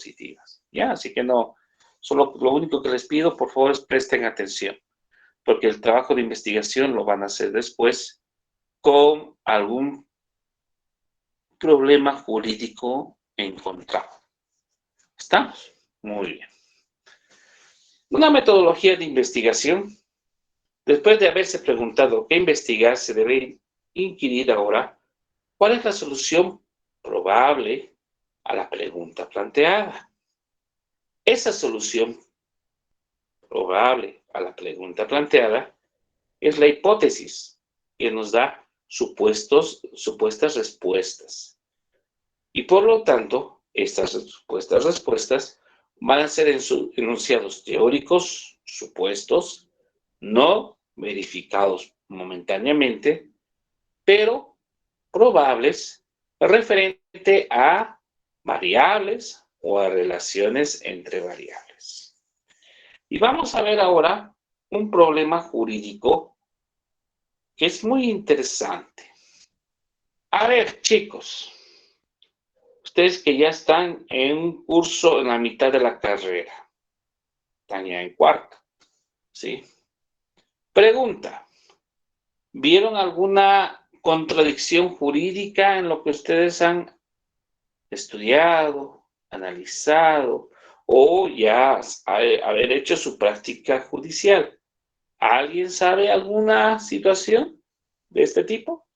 positivas. ¿Ya? Así que no, solo lo único que les pido, por favor, es presten atención, porque el trabajo de investigación lo van a hacer después con algún problema jurídico encontrado. ¿Estamos? Muy bien. Una metodología de investigación. Después de haberse preguntado qué investigar, se debe inquirir ahora cuál es la solución probable a la pregunta planteada. Esa solución probable a la pregunta planteada es la hipótesis que nos da supuestas respuestas. Y por lo tanto, estas supuestas respuestas van a ser enunciados teóricos, supuestos, no verificados momentáneamente, pero probables referente a variables o a relaciones entre variables. Y vamos a ver ahora un problema jurídico que es muy interesante. A ver, chicos, ustedes que ya están en un curso en la mitad de la carrera, están ya en cuarto, ¿sí? Pregunta, ¿vieron alguna contradicción jurídica en lo que ustedes han estudiado, analizado o ya haber hecho su práctica judicial? ¿Alguien sabe alguna situación de este tipo?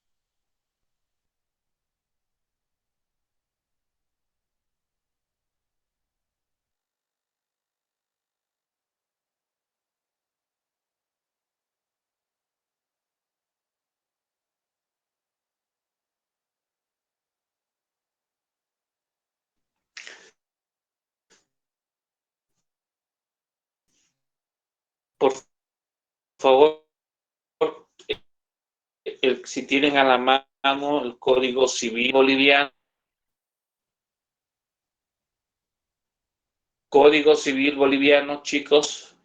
Por favor, si tienen a la mano el Código Civil Boliviano. Código Civil Boliviano, chicos.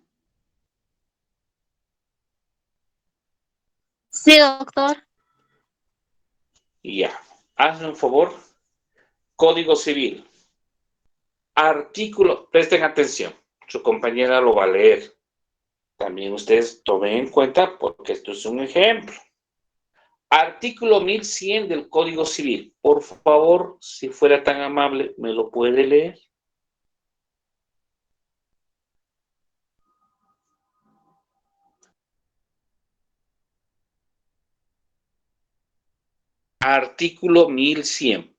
Sí, doctor. Ya, hazme un favor. Código Civil. Artículo, presten atención. Su compañera lo va a leer. También ustedes tomen en cuenta porque esto es un ejemplo. Artículo 1100 del Código Civil. Por favor, si fuera tan amable, ¿me lo puede leer? Artículo 1100.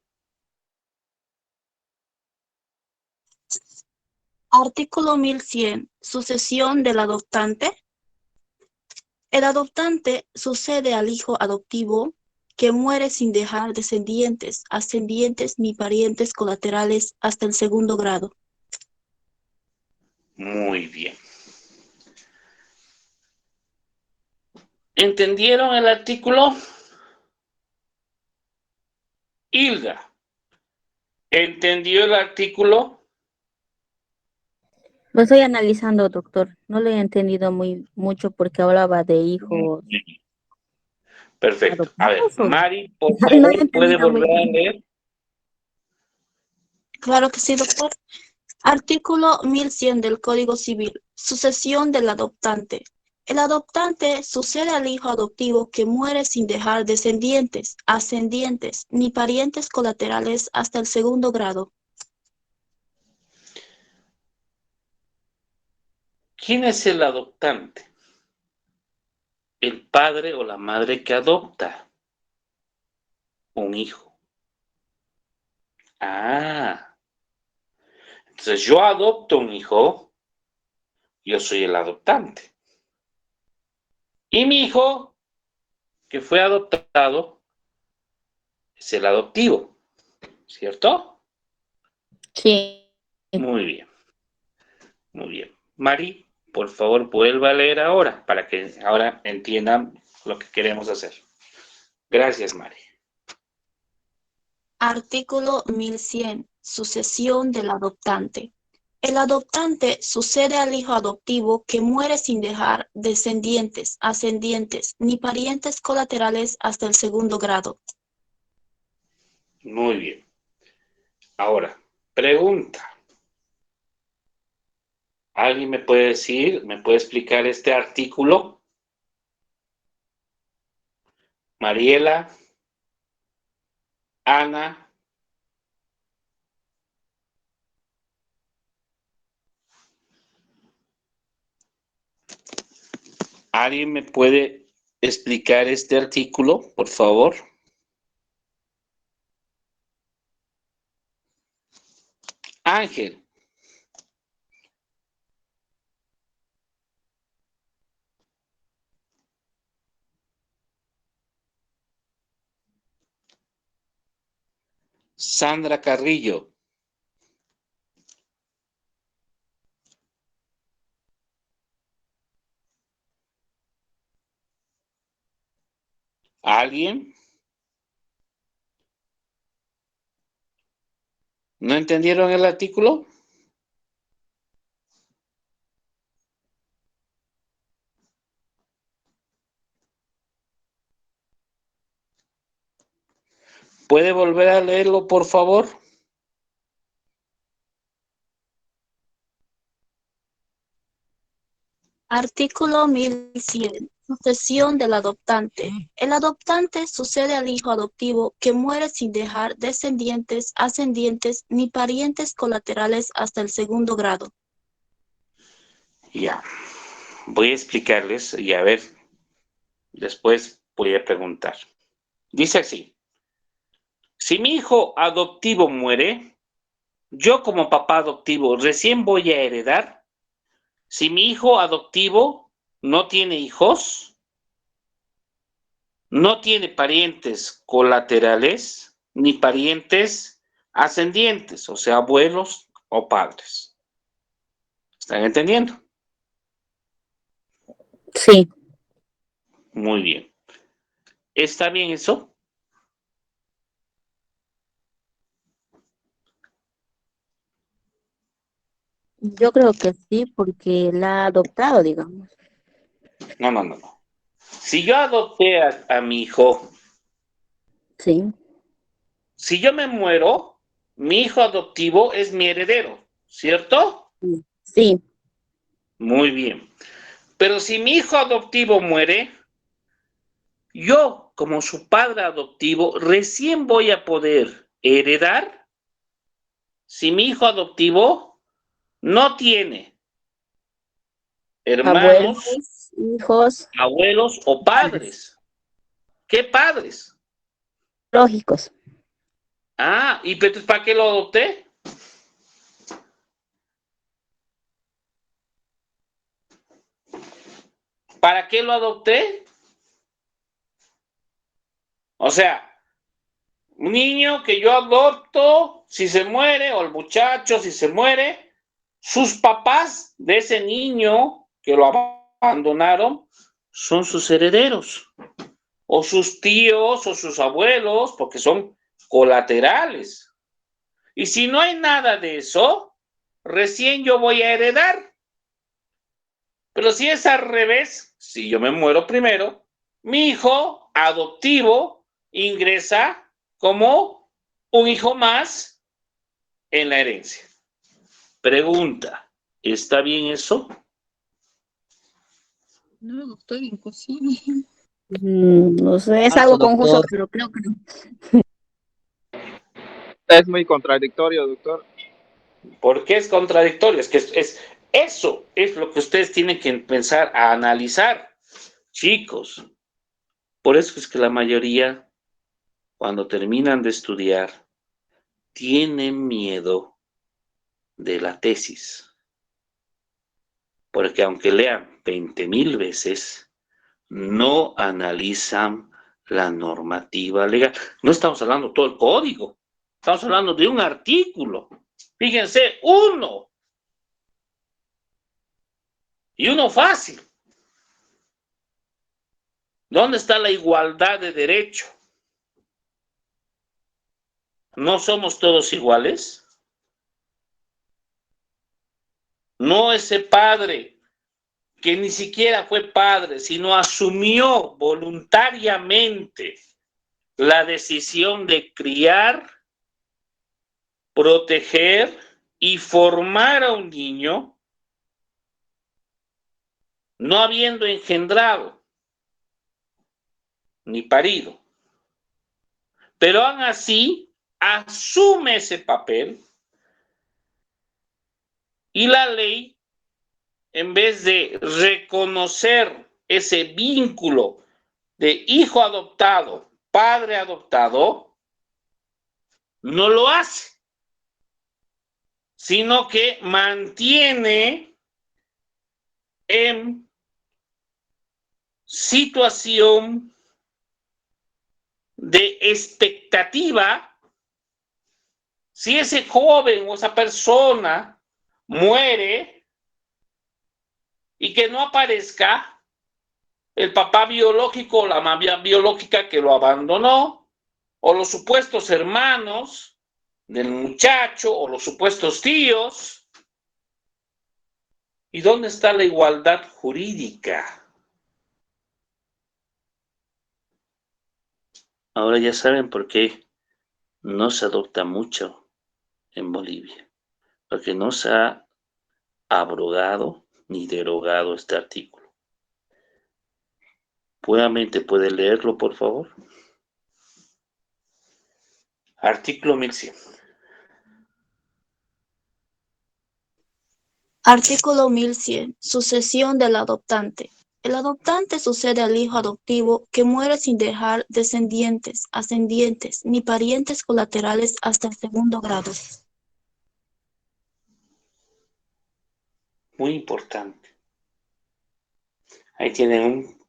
Artículo 1100. Sucesión del adoptante. El adoptante sucede al hijo adoptivo que muere sin dejar descendientes, ascendientes ni parientes colaterales hasta el segundo grado. Muy bien. ¿Entendieron el artículo? Hilda, ¿entendió el artículo? Lo estoy analizando, doctor. No lo he entendido mucho porque hablaba de hijos Perfecto. A ver, adoptados o Mari, por no lo he favor, ¿puede entendido muy volver a bien. leer? Claro que sí, doctor. Artículo 1100 del Código Civil. Sucesión del adoptante. El adoptante sucede al hijo adoptivo que muere sin dejar descendientes, ascendientes ni parientes colaterales hasta el segundo grado. ¿Quién es el adoptante? El padre o la madre que adopta un hijo. Ah, entonces yo adopto un hijo, yo soy el adoptante. Y mi hijo, que fue adoptado, es el adoptivo, ¿cierto? Sí. Muy bien, muy bien. Mari, por favor, vuelva a leer ahora, para que ahora entiendan lo que queremos hacer. Gracias, Mari. Artículo 1100. Sucesión del adoptante. El adoptante sucede al hijo adoptivo que muere sin dejar descendientes, ascendientes ni parientes colaterales hasta el segundo grado. Muy bien. Ahora, pregunta. ¿Alguien me puede decir, me puede explicar este artículo? Mariela, Ana. ¿Alguien me puede explicar este artículo, por favor? Ángel. Sandra Carrillo. ¿Alguien? ¿No entendieron el artículo? ¿Puede volver a leerlo, por favor? Artículo 1100. Sucesión del adoptante. El adoptante sucede al hijo adoptivo que muere sin dejar descendientes, ascendientes ni parientes colaterales hasta el segundo grado. Ya. Voy a explicarles y a ver, después voy a preguntar. Dice así. Si mi hijo adoptivo muere, yo como papá adoptivo recién voy a heredar. Si mi hijo adoptivo no tiene hijos, no tiene parientes colaterales ni parientes ascendientes, o sea, abuelos o padres. ¿Están entendiendo? Sí, Muy bien. ¿Está bien eso? yo creo que sí, porque la ha adoptado, digamos. No. Si yo adopté a mi hijo, Sí, si yo me muero, mi hijo adoptivo es mi heredero, ¿cierto? sí, Muy bien. Pero si mi hijo adoptivo muere, yo, como su padre adoptivo, recién voy a poder heredar si mi hijo adoptivo no tiene hermanos, abuelos, hijos, abuelos o padres, padres. ¿Qué padres? lógicos. Ah, ¿y entonces para qué lo adopté? ¿Para qué lo adopté? O sea, un niño que yo adopto, si se muere, o el muchacho, si se muere, sus papás de ese niño que lo abandonaron son sus herederos, o sus tíos, o sus abuelos, porque son colaterales. Y si no hay nada de eso, recién yo voy a heredar. Pero si es al revés, si yo me muero primero, mi hijo adoptivo ingresa como un hijo más en la herencia. Pregunta, ¿está bien eso? No, doctor, imposible. No sé, es Falso, algo confuso, doctor. pero creo que no. Es muy contradictorio, doctor. ¿Por qué es contradictorio? Es que eso es lo que ustedes tienen que empezar a analizar, chicos. Por eso es que la mayoría, cuando terminan de estudiar, tienen miedo de la tesis. Porque aunque lean 20,000 veces, no analizan la normativa legal. No estamos hablando todo el código, estamos hablando de un artículo. Fíjense, uno. Y uno fácil. ¿Dónde está la igualdad de derecho? ¿No somos todos iguales? No ese padre que ni siquiera fue padre, sino asumió voluntariamente la decisión de criar, proteger y formar a un niño, no habiendo engendrado ni parido, pero aún así asume ese papel y la ley, en vez de reconocer ese vínculo de hijo adoptado, padre adoptado, no lo hace, sino que mantiene en situación de expectativa si ese joven o esa persona muere y que no aparezca el papá biológico o la mamá biológica que lo abandonó, o los supuestos hermanos del muchacho, o los supuestos tíos. ¿Y dónde está la igualdad jurídica? Ahora ya saben por qué no se adopta mucho en Bolivia, porque no se ha abrogado ni derogado este artículo. ¿Nuevamente puede leerlo, por favor? Artículo 1100. Artículo 1100. Sucesión del adoptante. El adoptante sucede al hijo adoptivo que muere sin dejar descendientes, ascendientes, ni parientes colaterales hasta el segundo grado. Muy importante. Ahí tienen un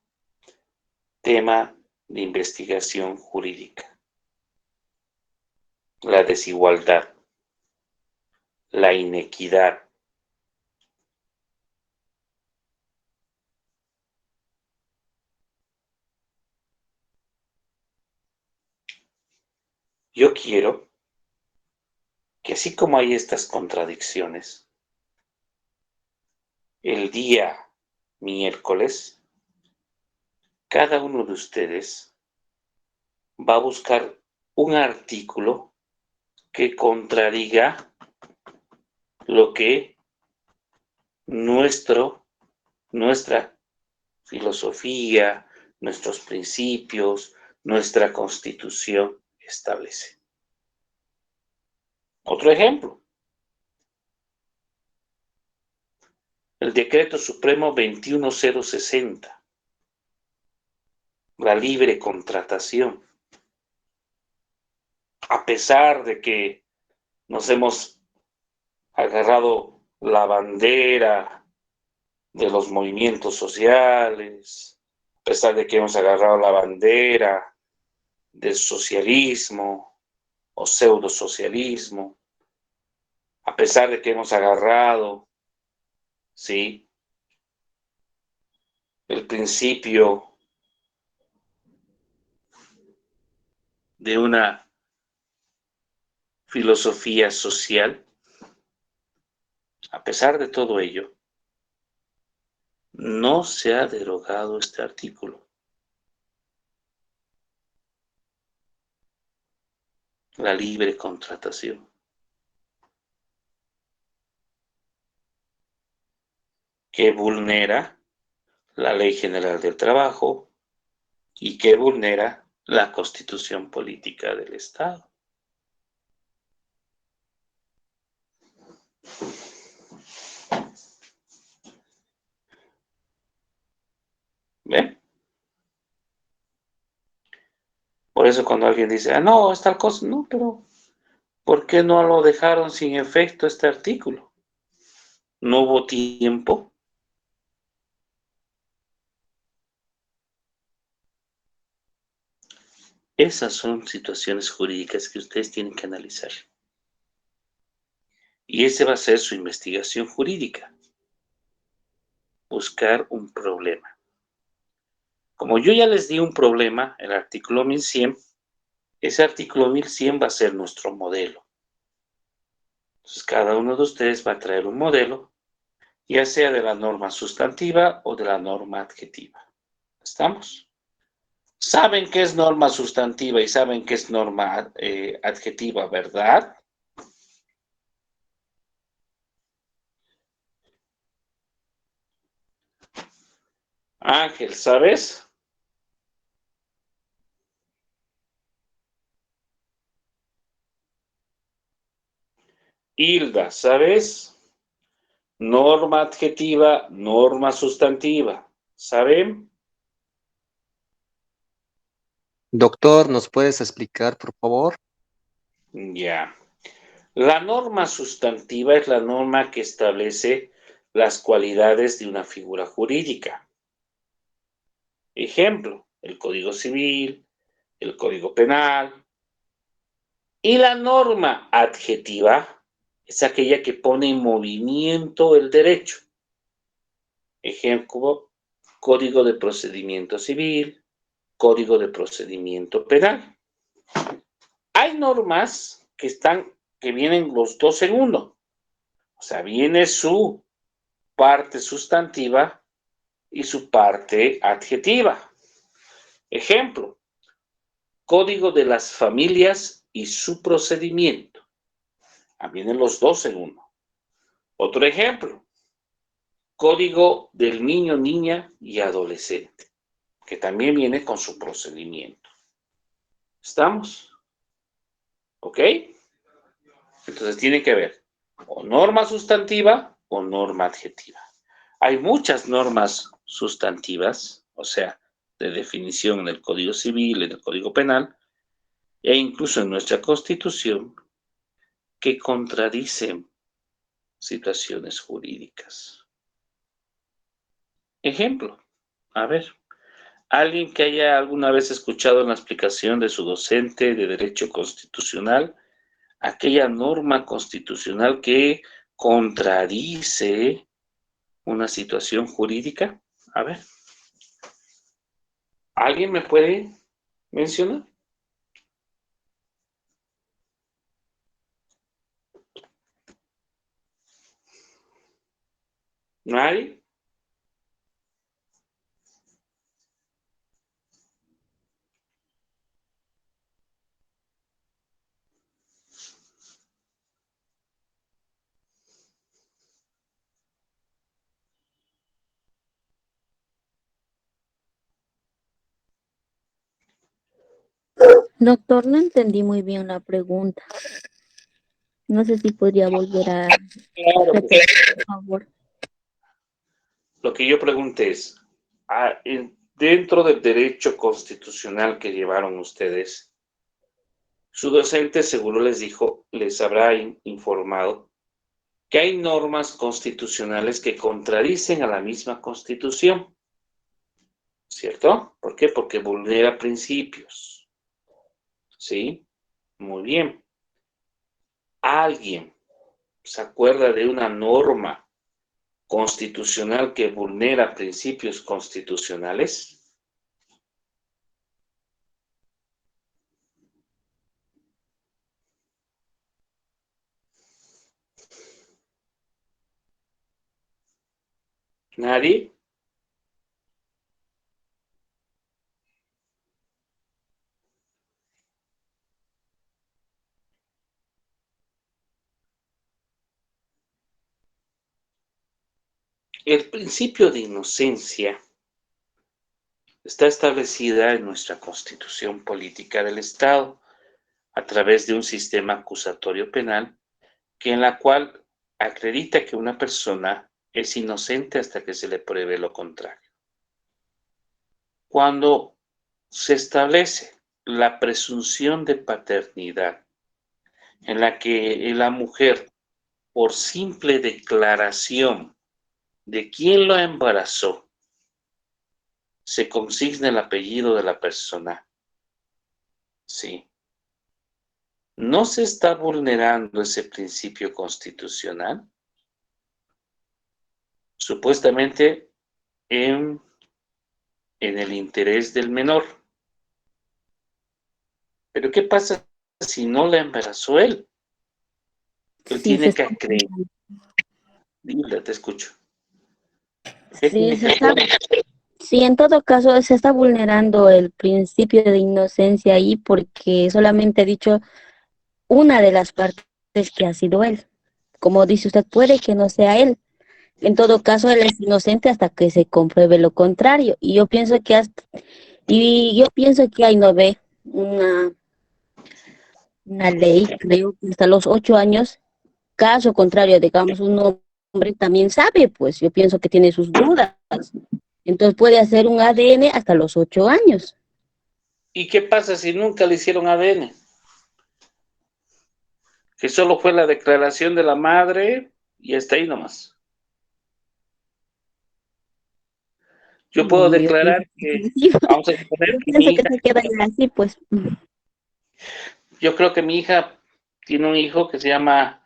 tema de investigación jurídica. La desigualdad, la inequidad. Yo quiero que así como hay estas contradicciones, el día miércoles, cada uno de ustedes va a buscar un artículo que contradiga lo que nuestra filosofía, nuestros principios, nuestra constitución establece. Otro ejemplo. El Decreto Supremo 21060. La libre contratación. A pesar de que nos hemos agarrado la bandera de los movimientos sociales, a pesar de que hemos agarrado la bandera del socialismo o pseudosocialismo, a pesar de que hemos agarrado, ¿sí?, el principio de una filosofía social, a pesar de todo ello, no se ha derogado este artículo. La libre contratación. Que vulnera la Ley General del Trabajo y que vulnera la Constitución Política del Estado. ¿Ven? Por eso cuando alguien dice, no, es tal cosa, no, pero ¿por qué no lo dejaron sin efecto este artículo? ¿No hubo tiempo? Esas son situaciones jurídicas que ustedes tienen que analizar. Y ese va a ser su investigación jurídica. Buscar un problema. Como yo ya les di un problema, el artículo 1100, ese artículo 1100 va a ser nuestro modelo. Entonces, cada uno de ustedes va a traer un modelo, ya sea de la norma sustantiva o de la norma adjetiva. ¿Estamos? Saben qué es norma sustantiva y saben qué es norma adjetiva, ¿verdad? Ángel, ¿sabes? Hilda, ¿sabes? Norma adjetiva, norma sustantiva. ¿Saben? Doctor, ¿nos puedes explicar, por favor? Ya. La norma sustantiva es la norma que establece las cualidades de una figura jurídica. Ejemplo, el Código Civil, el Código Penal. Y la norma adjetiva es aquella que pone en movimiento el derecho. Ejemplo, Código de Procedimiento Civil, Código de Procedimiento Penal. Hay normas que vienen los dos en uno. O sea, viene su parte sustantiva y su parte adjetiva. Ejemplo, Código de las Familias y su procedimiento. Vienen los dos en uno. Otro ejemplo, Código del Niño, Niña y Adolescente, que también viene con su procedimiento. ¿Estamos? ¿Ok? Entonces tiene que ver o norma sustantiva o norma adjetiva. Hay muchas normas sustantivas, o sea, de definición en el Código Civil, en el Código Penal, e incluso en nuestra Constitución, que contradicen situaciones jurídicas. Ejemplo, a ver, alguien que haya alguna vez escuchado una explicación de su docente de Derecho Constitucional, aquella norma constitucional que contradice una situación jurídica. A ver, ¿alguien me puede mencionar? ¿Nadie? Doctor, no entendí muy bien la pregunta. No sé si podría volver a Claro que sí. repetir, por favor. Lo que yo pregunté es, dentro del derecho constitucional que llevaron ustedes, su docente seguro les dijo, les habrá informado que hay normas constitucionales que contradicen a la misma Constitución, ¿cierto? ¿Por qué? Porque vulnera principios, ¿sí? Muy bien. ¿Alguien se acuerda de una norma constitucional que vulnera principios constitucionales? ¿Nadie? El principio de inocencia está establecida en nuestra Constitución Política del Estado a través de un sistema acusatorio penal que en la cual acredita que una persona es inocente hasta que se le pruebe lo contrario. Cuando se establece la presunción de paternidad en la que la mujer, por simple declaración de quién lo embarazó, se consigna el apellido de la persona, sí, ¿no se está vulnerando ese principio constitucional? Supuestamente en el interés del menor. Pero ¿qué pasa si no la embarazó él? Él Sí, tiene que acreditar. Dile, te escucho. Él tiene que acreditar. sí, en todo caso se está vulnerando el principio de inocencia ahí porque solamente ha dicho una de las partes que ha sido él. Como dice usted, puede que no sea él, en todo caso, él es inocente hasta que se compruebe lo contrario. Y yo pienso que ahí no ve una ley, creo que hasta los 8 años, caso contrario, digamos, un hombre también sabe, pues yo pienso que tiene sus dudas. Entonces puede hacer un ADN hasta los 8 años. ¿Y qué pasa si nunca le hicieron ADN? Que solo fue la declaración de la madre y hasta ahí nomás. Yo puedo No, yo pienso declarar que que, sí. vamos a suponer Yo que mi pienso que hija, se queda ya así, pues. yo creo que mi hija tiene un hijo que se llama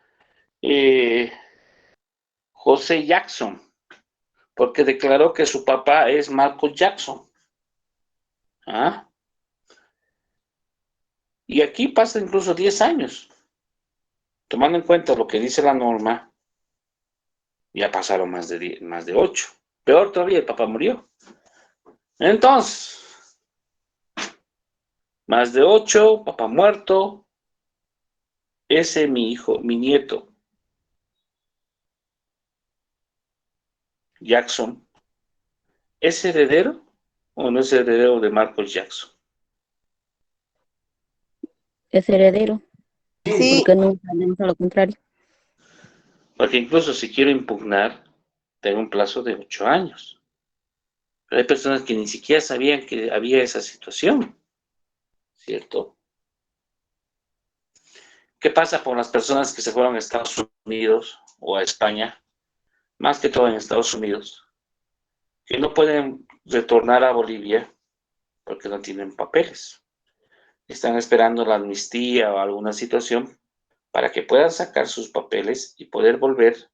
José Jackson, porque declaró que su papá es Marco Jackson. ¿Ah? Y aquí pasa incluso 10 años. Tomando en cuenta lo que dice la norma, ya pasaron más de 8. Peor todavía, el papá murió. Entonces, más de 8, papá muerto, ese mi hijo, mi nieto, Jackson, ¿es heredero o no es heredero de Marcos Jackson? Es heredero, Sí, porque no sabemos a lo contrario. Porque incluso si quiero impugnar, tengo un plazo de 8 años. Pero hay personas que ni siquiera sabían que había esa situación, ¿cierto? ¿Qué pasa con las personas que se fueron a Estados Unidos o a España? Más que todo en Estados Unidos, que no pueden retornar a Bolivia porque no tienen papeles. Están esperando la amnistía o alguna situación para que puedan sacar sus papeles y poder volver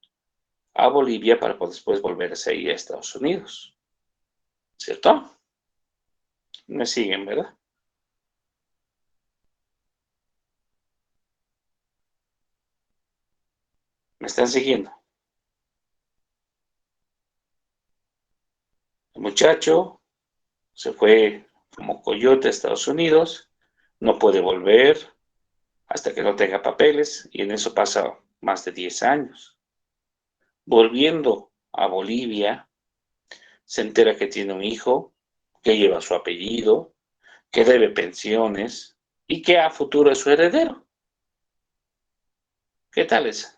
a Bolivia para después volverse a ir a Estados Unidos. ¿Cierto? Me siguen, ¿verdad? Me están siguiendo. El muchacho se fue como coyote a Estados Unidos, no puede volver hasta que no tenga papeles y en eso pasa más de 10 años. Volviendo a Bolivia, se entera que tiene un hijo, que lleva su apellido, que debe pensiones y que a futuro es su heredero. ¿Qué tal es?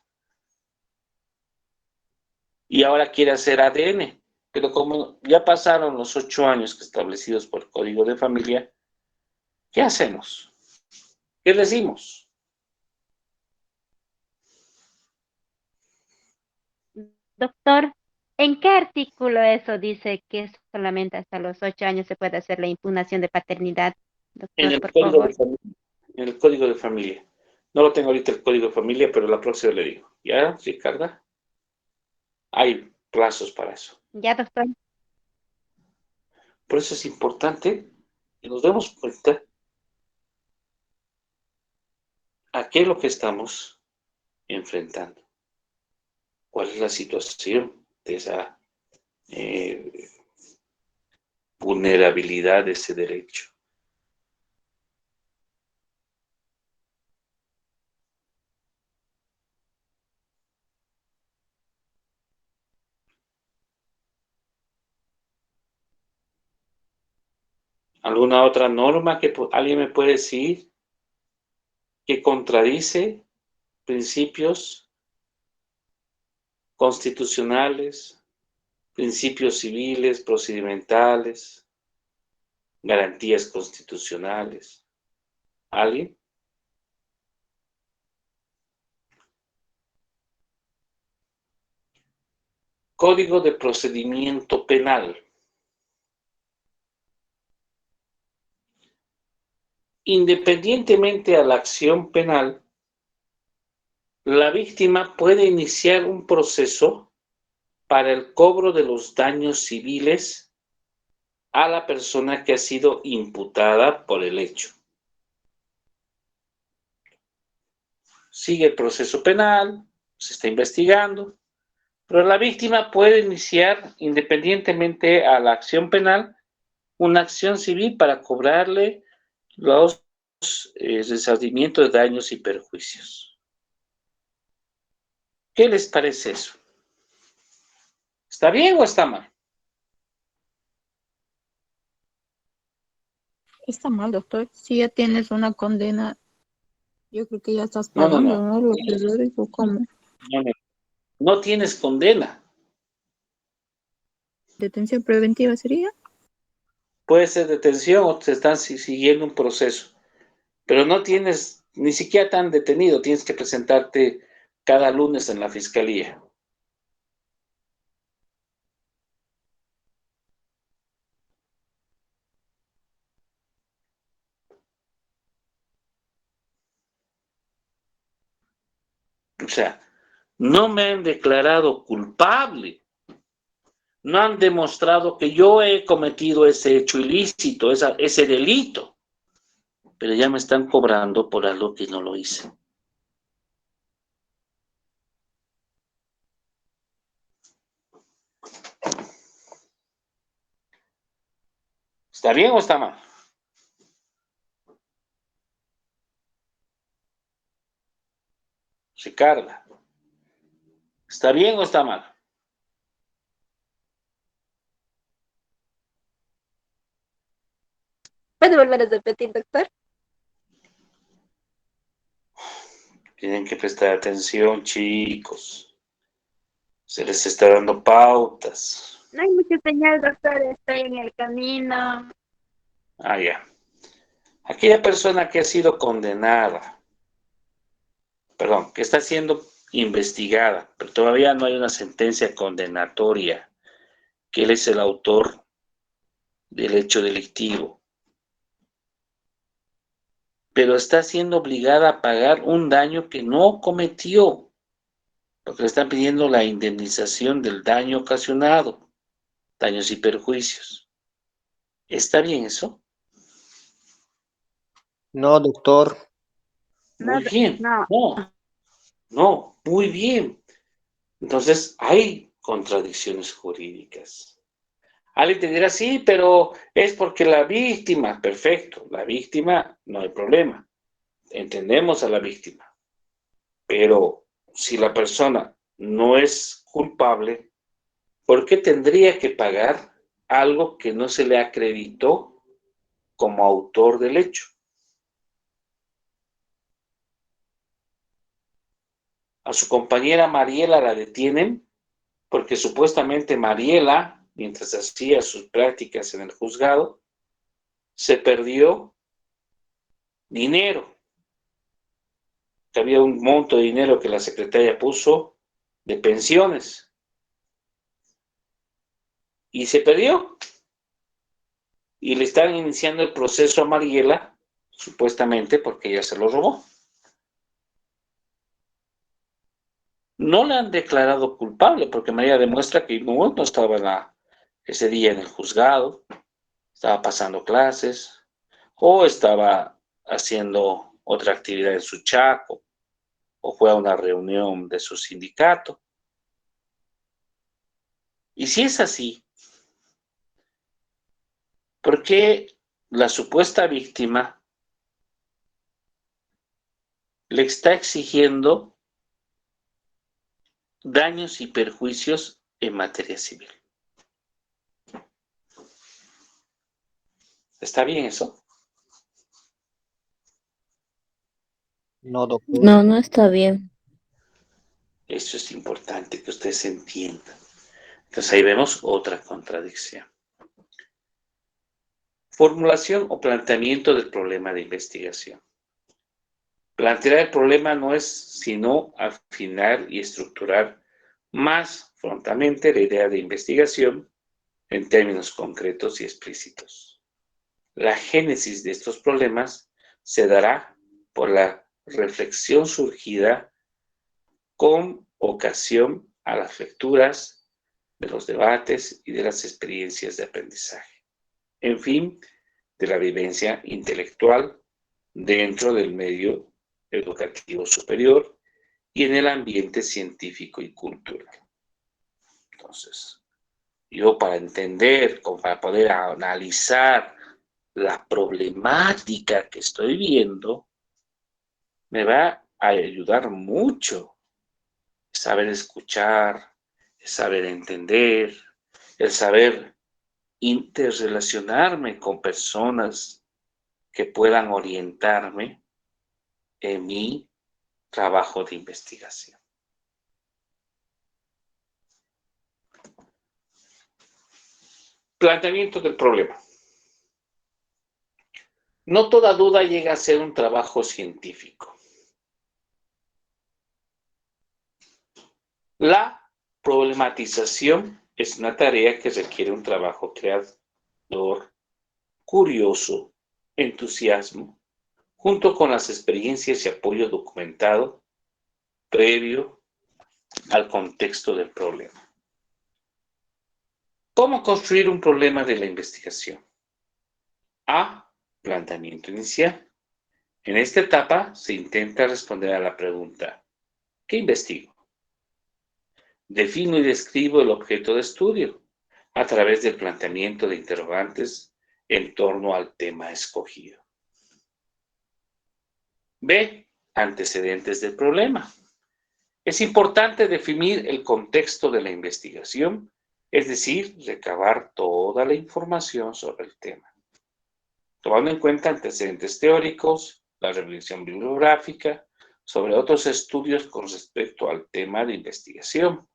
Y ahora quiere hacer ADN, pero como ya pasaron los 8 años que establecidos por el Código de Familia, ¿qué hacemos? ¿Qué decimos? Doctor, ¿en qué artículo eso dice que solamente hasta los 8 años se puede hacer la impugnación de paternidad? En Doctor, el por Código de favor. Familia. En el Código de Familia. No lo tengo ahorita el Código de Familia, pero la próxima le digo. ¿Ya, Ricarda? Hay plazos para eso. Ya, doctor. Por eso es importante que nos demos cuenta a qué es lo que estamos enfrentando. ¿Cuál es la situación de esa vulnerabilidad de ese derecho? ¿Alguna otra norma que alguien me puede decir que contradice principios constitucionales, principios civiles, procedimentales, garantías constitucionales? ¿Alguien? Código de Procedimiento Penal. Independientemente a la acción penal, la víctima puede iniciar un proceso para el cobro de los daños civiles a la persona que ha sido imputada por el hecho. Sigue el proceso penal, se está investigando, pero la víctima puede iniciar, independientemente a la acción penal, una acción civil para cobrarle los resarcimientos de daños y perjuicios. ¿Qué les parece eso? ¿Está bien o está mal? Está mal, doctor. Si ya tienes una condena, yo creo que ya estás No, no, pagando, no. ¿no? Los errores o cómo. No, no. No tienes condena. Detención preventiva sería. Puede ser detención o te están siguiendo un proceso, pero no tienes, ni siquiera tan detenido, tienes que presentarte cada lunes en la fiscalía. O sea, no me han declarado culpable, no han demostrado que yo he cometido ese hecho ilícito, ese delito, pero ya me están cobrando por algo que no lo hice. ¿Está bien o está mal? Ricarda, ¿está bien o está mal? ¿Puede volver a repetir, doctor? Tienen que prestar atención, chicos. Se les está dando pautas. No hay mucha señal, doctor. Estoy en el camino. Ah, ya. Aquella persona que ha sido condenada, perdón, que está siendo investigada, pero todavía no hay una sentencia condenatoria, que él es el autor del hecho delictivo, pero está siendo obligada a pagar un daño que no cometió, porque le están pidiendo la indemnización del daño ocasionado, daños y perjuicios. ¿Está bien eso? No, doctor. No, Muy bien. no. No, muy bien. Entonces, hay contradicciones jurídicas. Alguien te dirá, sí, pero es porque la víctima, perfecto, la víctima, no hay problema. Entendemos a la víctima. Pero si la persona no es culpable, ¿por qué tendría que pagar algo que no se le acreditó como autor del hecho? A su compañera Mariela la detienen porque supuestamente Mariela, mientras hacía sus prácticas en el juzgado, se perdió dinero. Que había un monto de dinero que la secretaria puso de pensiones. Y se perdió. Y le están iniciando el proceso a Mariela, supuestamente porque ella se lo robó. No la han declarado culpable porque María demuestra que no estaba ese día en el juzgado, estaba pasando clases o estaba haciendo otra actividad en su chaco o fue a una reunión de su sindicato. Y si es así, ¿por qué la supuesta víctima le está exigiendo daños y perjuicios en materia civil? ¿Está bien eso? No, doctor. No, no está bien. Eso es importante que ustedes entiendan. Entonces ahí vemos otra contradicción. Formulación o planteamiento del problema de investigación. Plantear el problema no es sino afinar y estructurar más frontalmente la idea de investigación en términos concretos y explícitos. La génesis de estos problemas se dará por la reflexión surgida con ocasión a las lecturas, de los debates y de las experiencias de aprendizaje. En fin, de la vivencia intelectual dentro del medio educativo superior y en el ambiente científico y cultural. Entonces, yo para entender, para poder analizar la problemática que estoy viendo, me va a ayudar mucho saber escuchar, el saber entender, el saber interrelacionarme con personas que puedan orientarme en mi trabajo de investigación. Planteamiento del problema. No toda duda llega a ser un trabajo científico. La problematización es una tarea que requiere un trabajo creador, curioso, entusiasmo, junto con las experiencias y apoyo documentado previo al contexto del problema. ¿Cómo construir un problema de la investigación? A. Planteamiento inicial. En esta etapa se intenta responder a la pregunta: ¿qué investigo? Defino y describo el objeto de estudio a través del planteamiento de interrogantes en torno al tema escogido. B. Antecedentes del problema. Es importante definir el contexto de la investigación, es decir, recabar toda la información sobre el tema, tomando en cuenta antecedentes teóricos, la revisión bibliográfica, sobre otros estudios con respecto al tema de investigación,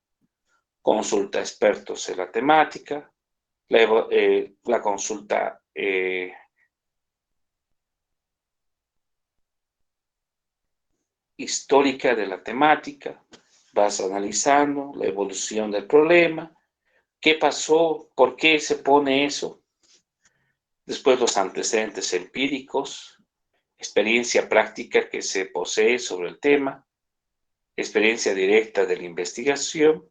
consulta a expertos en la temática, la consulta histórica de la temática, vas analizando la evolución del problema, qué pasó, por qué se pone eso, después los antecedentes empíricos, experiencia práctica que se posee sobre el tema, experiencia directa de la investigación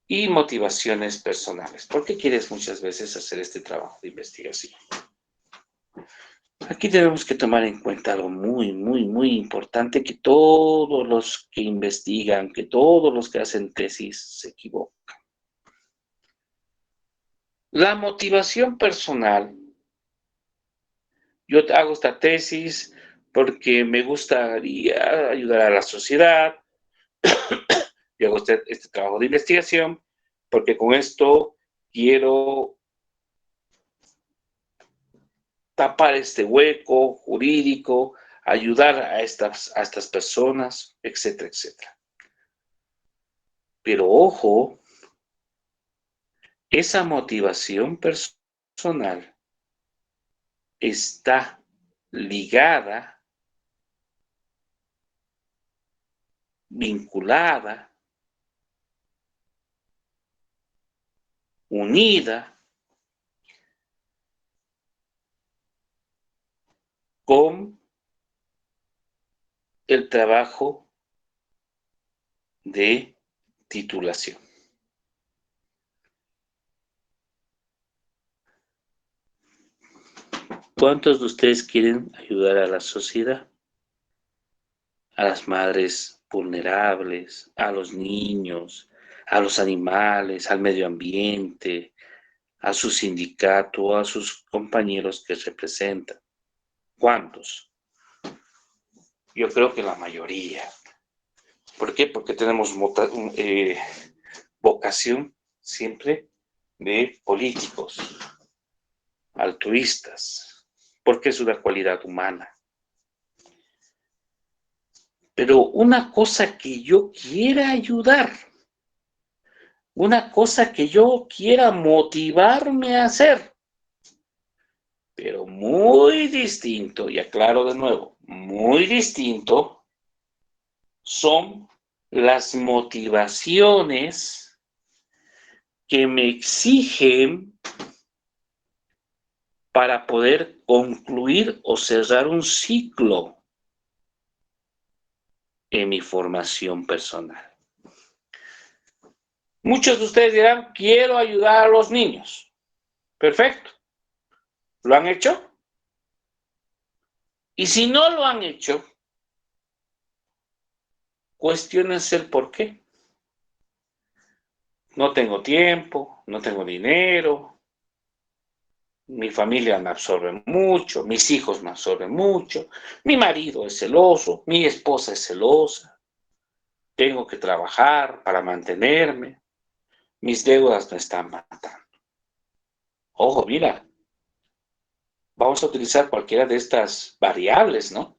y motivaciones personales. ¿Por qué quieres muchas veces hacer este trabajo de investigación? Aquí tenemos que tomar en cuenta algo muy, muy, muy importante, que todos los que investigan, que todos los que hacen tesis se equivocan. La motivación personal. Yo hago esta tesis porque me gustaría ayudar a la sociedad. Yo hago este trabajo de investigación porque con esto quiero tapar este hueco jurídico, ayudar a estas personas, etcétera, etcétera. Pero ojo, esa motivación personal está ligada, vinculada, unida con el trabajo de titulación. ¿Cuántos de ustedes quieren ayudar a la sociedad? A las madres vulnerables, a los niños, a los animales, al medio ambiente, a su sindicato, a sus compañeros que representan. ¿Cuántos? Yo creo que la mayoría. ¿Por qué? Porque tenemos vocación siempre de políticos, altruistas, porque es una cualidad humana. Pero una cosa que yo quiera ayudar, una cosa que yo quiera motivarme a hacer, pero muy distinto, y aclaro de nuevo, muy distinto, son las motivaciones que me exigen para poder concluir o cerrar un ciclo en mi formación personal. Muchos de ustedes dirán, quiero ayudar a los niños. Perfecto. ¿Lo han hecho? Y si no lo han hecho, cuestiónense el por qué. No tengo tiempo, no tengo dinero, mi familia me absorbe mucho, mis hijos me absorben mucho, mi marido es celoso, mi esposa es celosa, tengo que trabajar para mantenerme. mis deudas me están matando. Ojo, mira, vamos a utilizar cualquiera de estas variables, ¿no?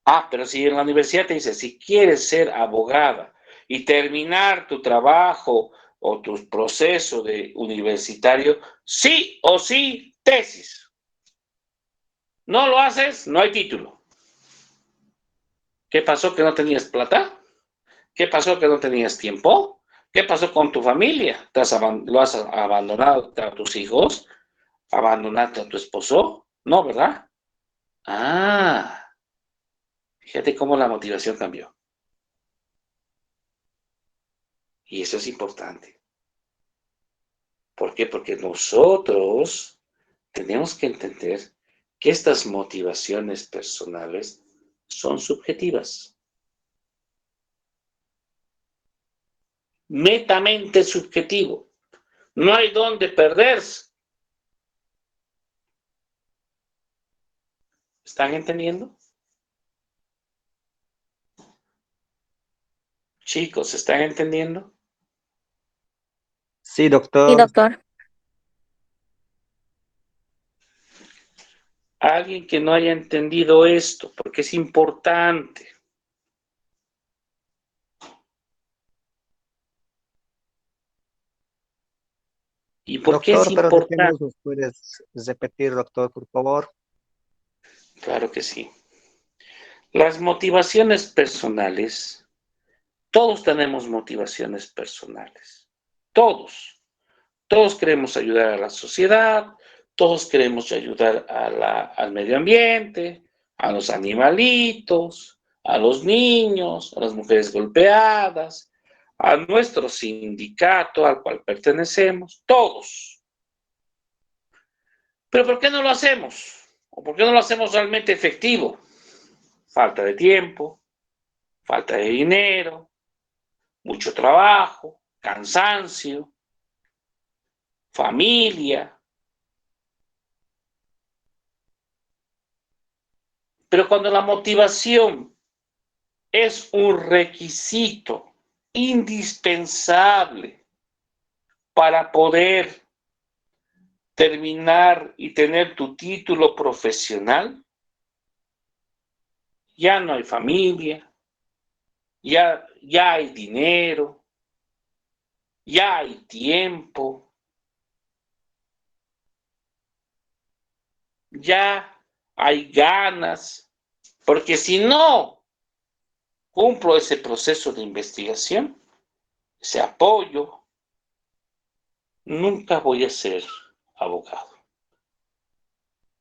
Ah, pero si en la universidad te dice, si quieres ser abogada y terminar tu trabajo o tu proceso de universitario, sí o sí, tesis. No lo haces, no hay título. ¿Qué pasó que no tenías plata? ¿Qué pasó que no tenías tiempo? ¿Qué pasó con tu familia? ¿Lo has abandonado a tus hijos? ¿Abandonaste a tu esposo? No, ¿verdad? Ah, fíjate cómo la motivación cambió. Y eso es importante. ¿Por qué? Porque nosotros tenemos que entender que estas motivaciones personales son subjetivas. Netamente subjetivo. No hay dónde perderse. ¿Están entendiendo? Chicos, ¿están entendiendo? Sí, Sí, doctor. doctor. Alguien que no haya entendido esto, porque es importante. ¿Y por qué es Doctor, pero de qué importante? nos puedes repetir, doctor, por favor? Claro que sí. Las motivaciones personales, todos tenemos motivaciones personales. Todos. Todos queremos ayudar a la sociedad, todos queremos ayudar al medio ambiente, a los animalitos, a los niños, a las mujeres golpeadas, a nuestro sindicato al cual pertenecemos, todos. Pero ¿por qué no lo hacemos? ¿O por qué no lo hacemos realmente efectivo? Falta de tiempo, falta de dinero, mucho trabajo, cansancio, familia. Pero cuando la motivación es un requisito indispensable para poder terminar y tener tu título profesional, ya no hay familia, ya hay dinero, ya hay tiempo, ya hay ganas, porque si no cumplo ese proceso de investigación, ese apoyo, nunca voy a ser abogado.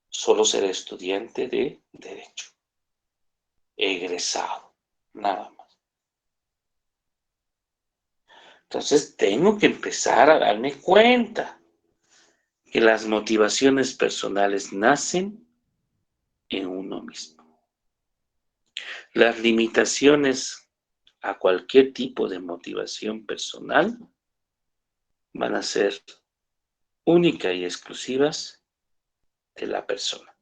Solo seré estudiante de derecho, egresado, nada más. Entonces tengo que empezar a darme cuenta que las motivaciones personales nacen en uno mismo. Las limitaciones a cualquier tipo de motivación personal van a ser únicas y exclusivas de la persona.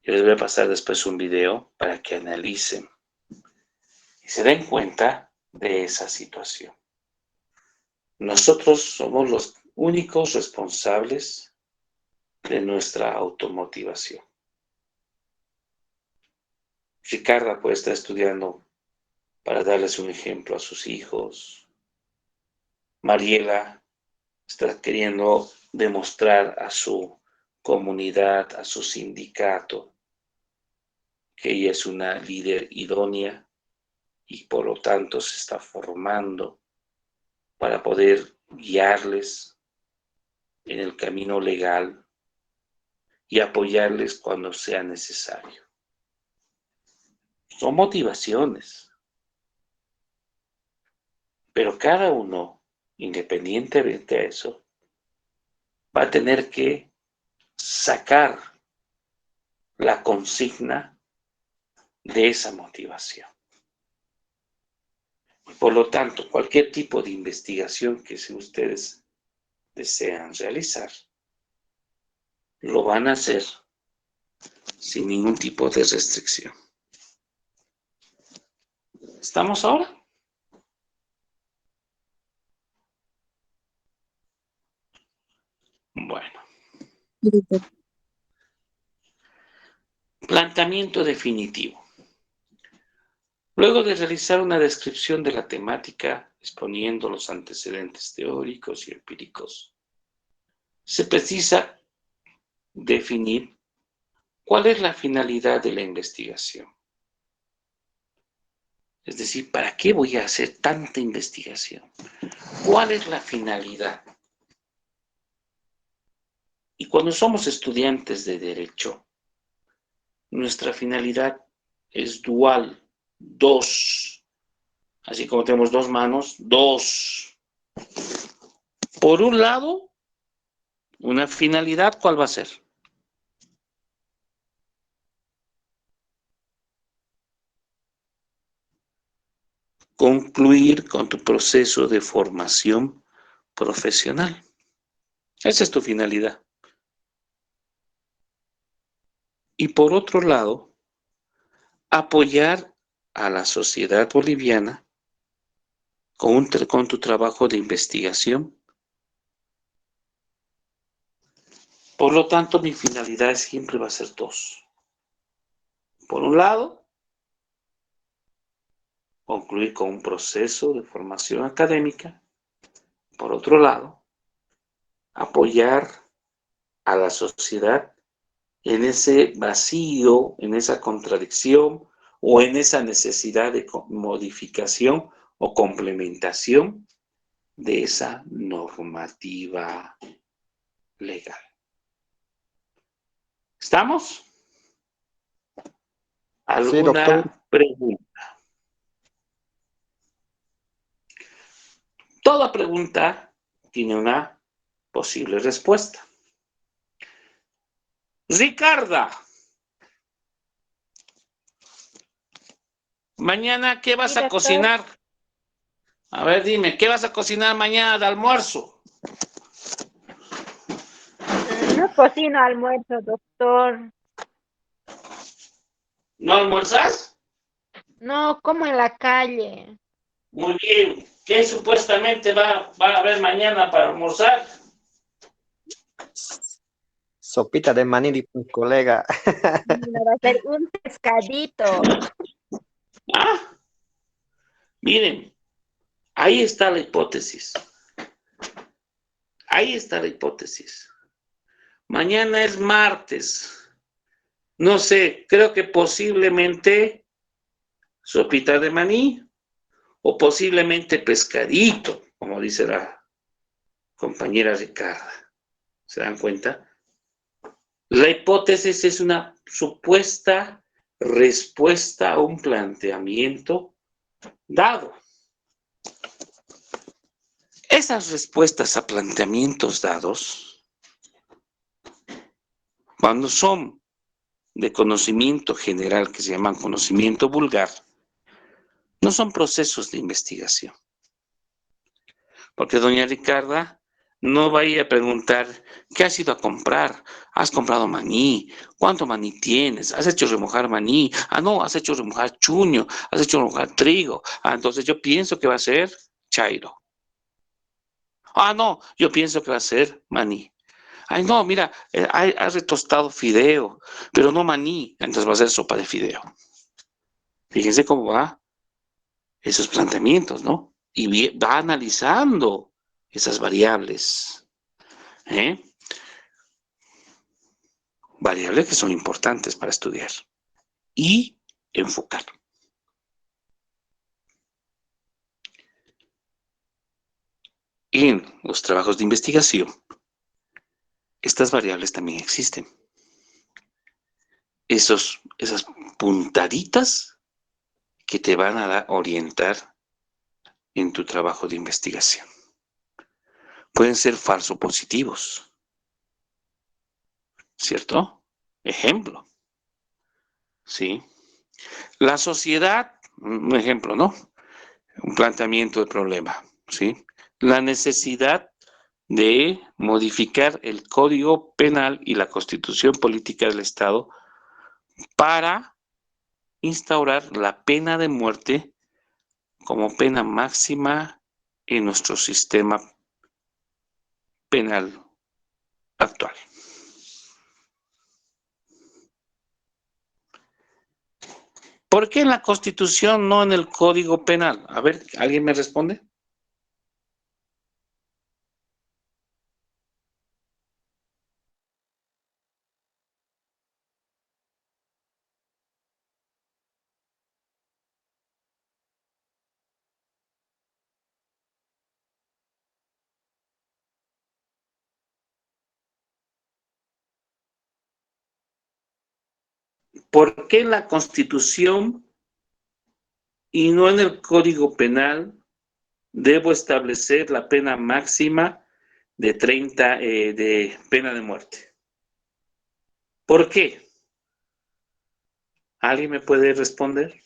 Yo les voy a pasar después un video para que analicen y se den cuenta de esa situación. Nosotros somos los únicos responsables de nuestra automotivación. Ricarda puede estar estudiando para darles un ejemplo a sus hijos. Mariela está queriendo demostrar a su comunidad, a su sindicato, que ella es una líder idónea y por lo tanto se está formando para poder guiarles en el camino legal y apoyarles cuando sea necesario. Son motivaciones, pero cada uno, independientemente de eso, va a tener que sacar la consigna de esa motivación. Por lo tanto, cualquier tipo de investigación que si ustedes desean realizar, lo van a hacer sin ningún tipo de restricción. ¿Estamos ahora? Bueno, planteamiento definitivo. Luego de realizar una descripción de la temática, exponiendo los antecedentes teóricos y empíricos, se precisa definir cuál es la finalidad de la investigación. Es decir, ¿para qué voy a hacer tanta investigación? ¿Cuál es la finalidad? Y cuando somos estudiantes de Derecho, nuestra finalidad es dual, dos. Así como tenemos dos manos, dos. Por un lado, una finalidad, ¿cuál va a ser? Concluir con tu proceso de formación profesional. Esa es tu finalidad. Y por otro lado, apoyar a la sociedad boliviana con tu trabajo de investigación. Por lo tanto, mi finalidad siempre va a ser dos. Por un lado, concluir con un proceso de formación académica. Por otro lado, apoyar a la sociedad en ese vacío, en esa contradicción o en esa necesidad de modificación o complementación de esa normativa legal. ¿Estamos? Sí, doctor. ¿Alguna pregunta? Toda pregunta tiene una posible respuesta. Ricarda, mañana, ¿qué vas Sí, a doctor. cocinar? A ver, dime, ¿qué vas a cocinar mañana de almuerzo? No cocino almuerzo, doctor. ¿No almuerzas? No, como en la calle. Muy bien. ¿Qué supuestamente va a haber mañana para almorzar? Sopita de maní, dijo un colega. Va a ser un pescadito. Ah, miren, ahí está la hipótesis. Ahí está la hipótesis. Mañana es martes. No sé, creo que posiblemente sopita de maní o posiblemente pescadito, como dice la compañera Ricarda. ¿Se dan cuenta? La hipótesis es una supuesta respuesta a un planteamiento dado. Esas respuestas a planteamientos dados, cuando son de conocimiento general, que se llaman conocimiento vulgar, no son procesos de investigación. Porque doña Ricarda no vaya a preguntar, ¿qué has ido a comprar? ¿Has comprado maní? ¿Cuánto maní tienes? ¿Has hecho remojar maní? Ah, no, has hecho remojar chuño, has hecho remojar trigo. Ah, entonces yo pienso que va a ser chairo. Ah, no, yo pienso que va a ser maní. Ay, no, mira, has retostado fideo, pero no maní, entonces va a ser sopa de fideo. Fíjense cómo va esos planteamientos, ¿no? Y va analizando esas variables, ¿eh? Variables que son importantes para estudiar y enfocar. En los trabajos de investigación, estas variables también existen. Esas puntaditas que te van a orientar en tu trabajo de investigación. Pueden ser falso positivos, ¿cierto? Ejemplo, ¿sí? La sociedad, un ejemplo, ¿no? Un planteamiento de problema, ¿sí? La necesidad de modificar el Código Penal y la Constitución Política del Estado para instaurar la pena de muerte como pena máxima en nuestro sistema penal actual. ¿Por qué en la Constitución, no en el Código Penal? A ver, ¿alguien me responde? ¿Por qué en la Constitución y no en el Código Penal debo establecer la pena máxima de 30 de pena de muerte? ¿Por qué? ¿Alguien me puede responder?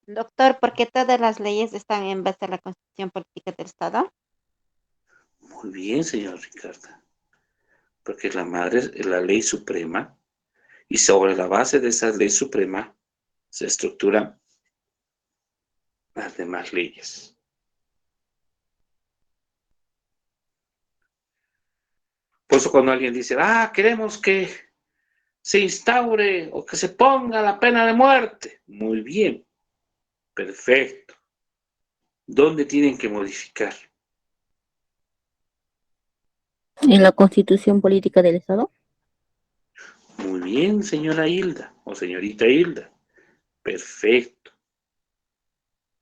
Doctor, ¿por qué todas las leyes están en base a la Constitución Política del Estado? Muy bien, señor Ricardo. Porque la madre es la ley suprema y sobre la base de esa ley suprema se estructuran las demás leyes. Por eso cuando alguien dice, queremos que se instaure o que se ponga la pena de muerte. Muy bien, perfecto. ¿Dónde tienen que modificar? En la Constitución Política del Estado. Muy bien, señora Hilda o señorita Hilda. Perfecto.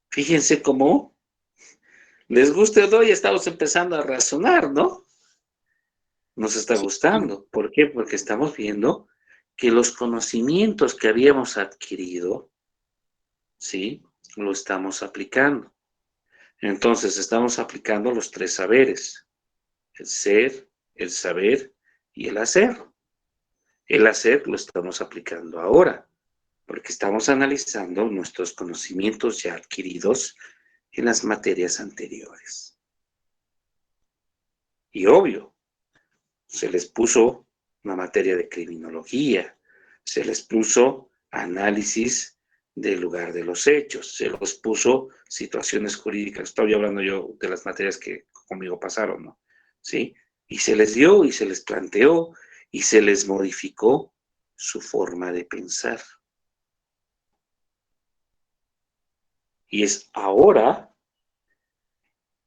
Fíjense cómo les guste o no, ya estamos empezando a razonar, ¿no? Nos está gustando. ¿Por qué? Porque estamos viendo que los conocimientos que habíamos adquirido, ¿sí? Lo estamos aplicando. Entonces, estamos aplicando los 3 saberes: el ser, el saber y el hacer. El hacer lo estamos aplicando ahora, porque estamos analizando nuestros conocimientos ya adquiridos en las materias anteriores. Y obvio, se les puso una materia de criminología, se les puso análisis del lugar de los hechos, se les puso situaciones jurídicas. Estoy hablando yo de las materias que conmigo pasaron, ¿no? ¿Sí? Y se les dio y se les planteó y se les modificó su forma de pensar. Y es ahora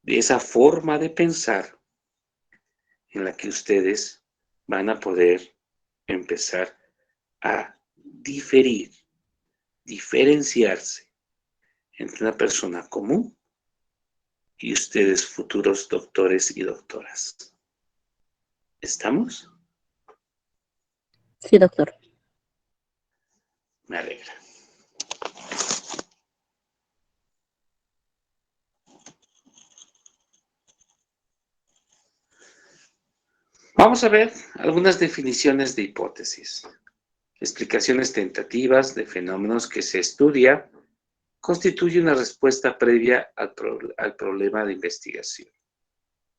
de esa forma de pensar en la que ustedes van a poder empezar a diferenciarse entre una persona común y ustedes futuros doctores y doctoras. ¿Estamos? Sí, doctor. Me alegra. Vamos a ver algunas definiciones de hipótesis, explicaciones tentativas de fenómenos que se estudia, constituye una respuesta previa al problema de investigación.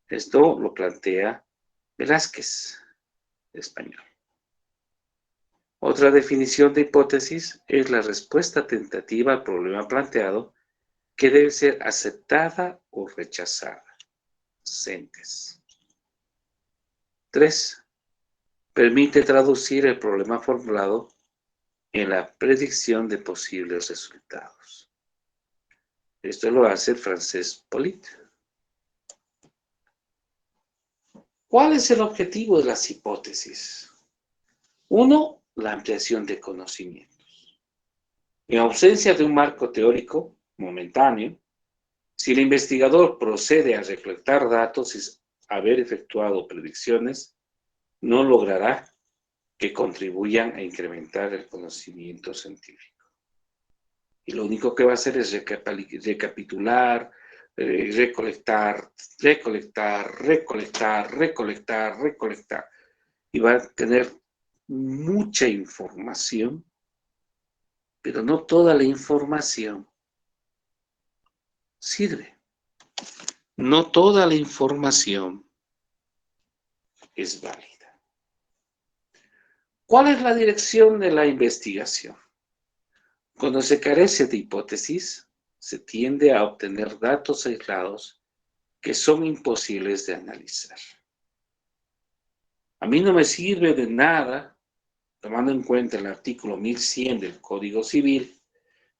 Esto lo plantea Velázquez, español. Otra definición de hipótesis es la respuesta tentativa al problema planteado que debe ser aceptada o rechazada. Sentes. 3. Permite traducir el problema formulado en la predicción de posibles resultados. Esto lo hace el francés Polit. ¿Cuál es el objetivo de las hipótesis? 1. La ampliación de conocimientos. En ausencia de un marco teórico momentáneo, si el investigador procede a recolectar datos y haber efectuado predicciones, no logrará que contribuyan a incrementar el conocimiento científico. Y lo único que va a hacer es recapitular, recolectar. Y va a tener mucha información, pero no toda la información sirve. No toda la información es válida. ¿Cuál es la dirección de la investigación? Cuando se carece de hipótesis, se tiende a obtener datos aislados que son imposibles de analizar. A mí no me sirve de nada, tomando en cuenta el artículo 1100 del Código Civil,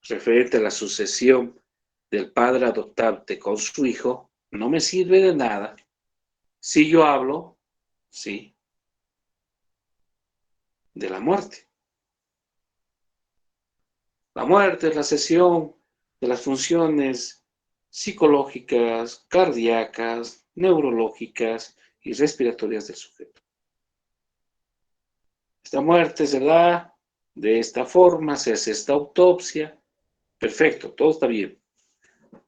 referente a la sucesión del padre adoptante con su hijo, no me sirve de nada si yo hablo, sí, de la muerte. La muerte es la cesión de las funciones psicológicas, cardíacas, neurológicas y respiratorias del sujeto. Esta muerte se da de esta forma, se hace esta autopsia. Perfecto, todo está bien.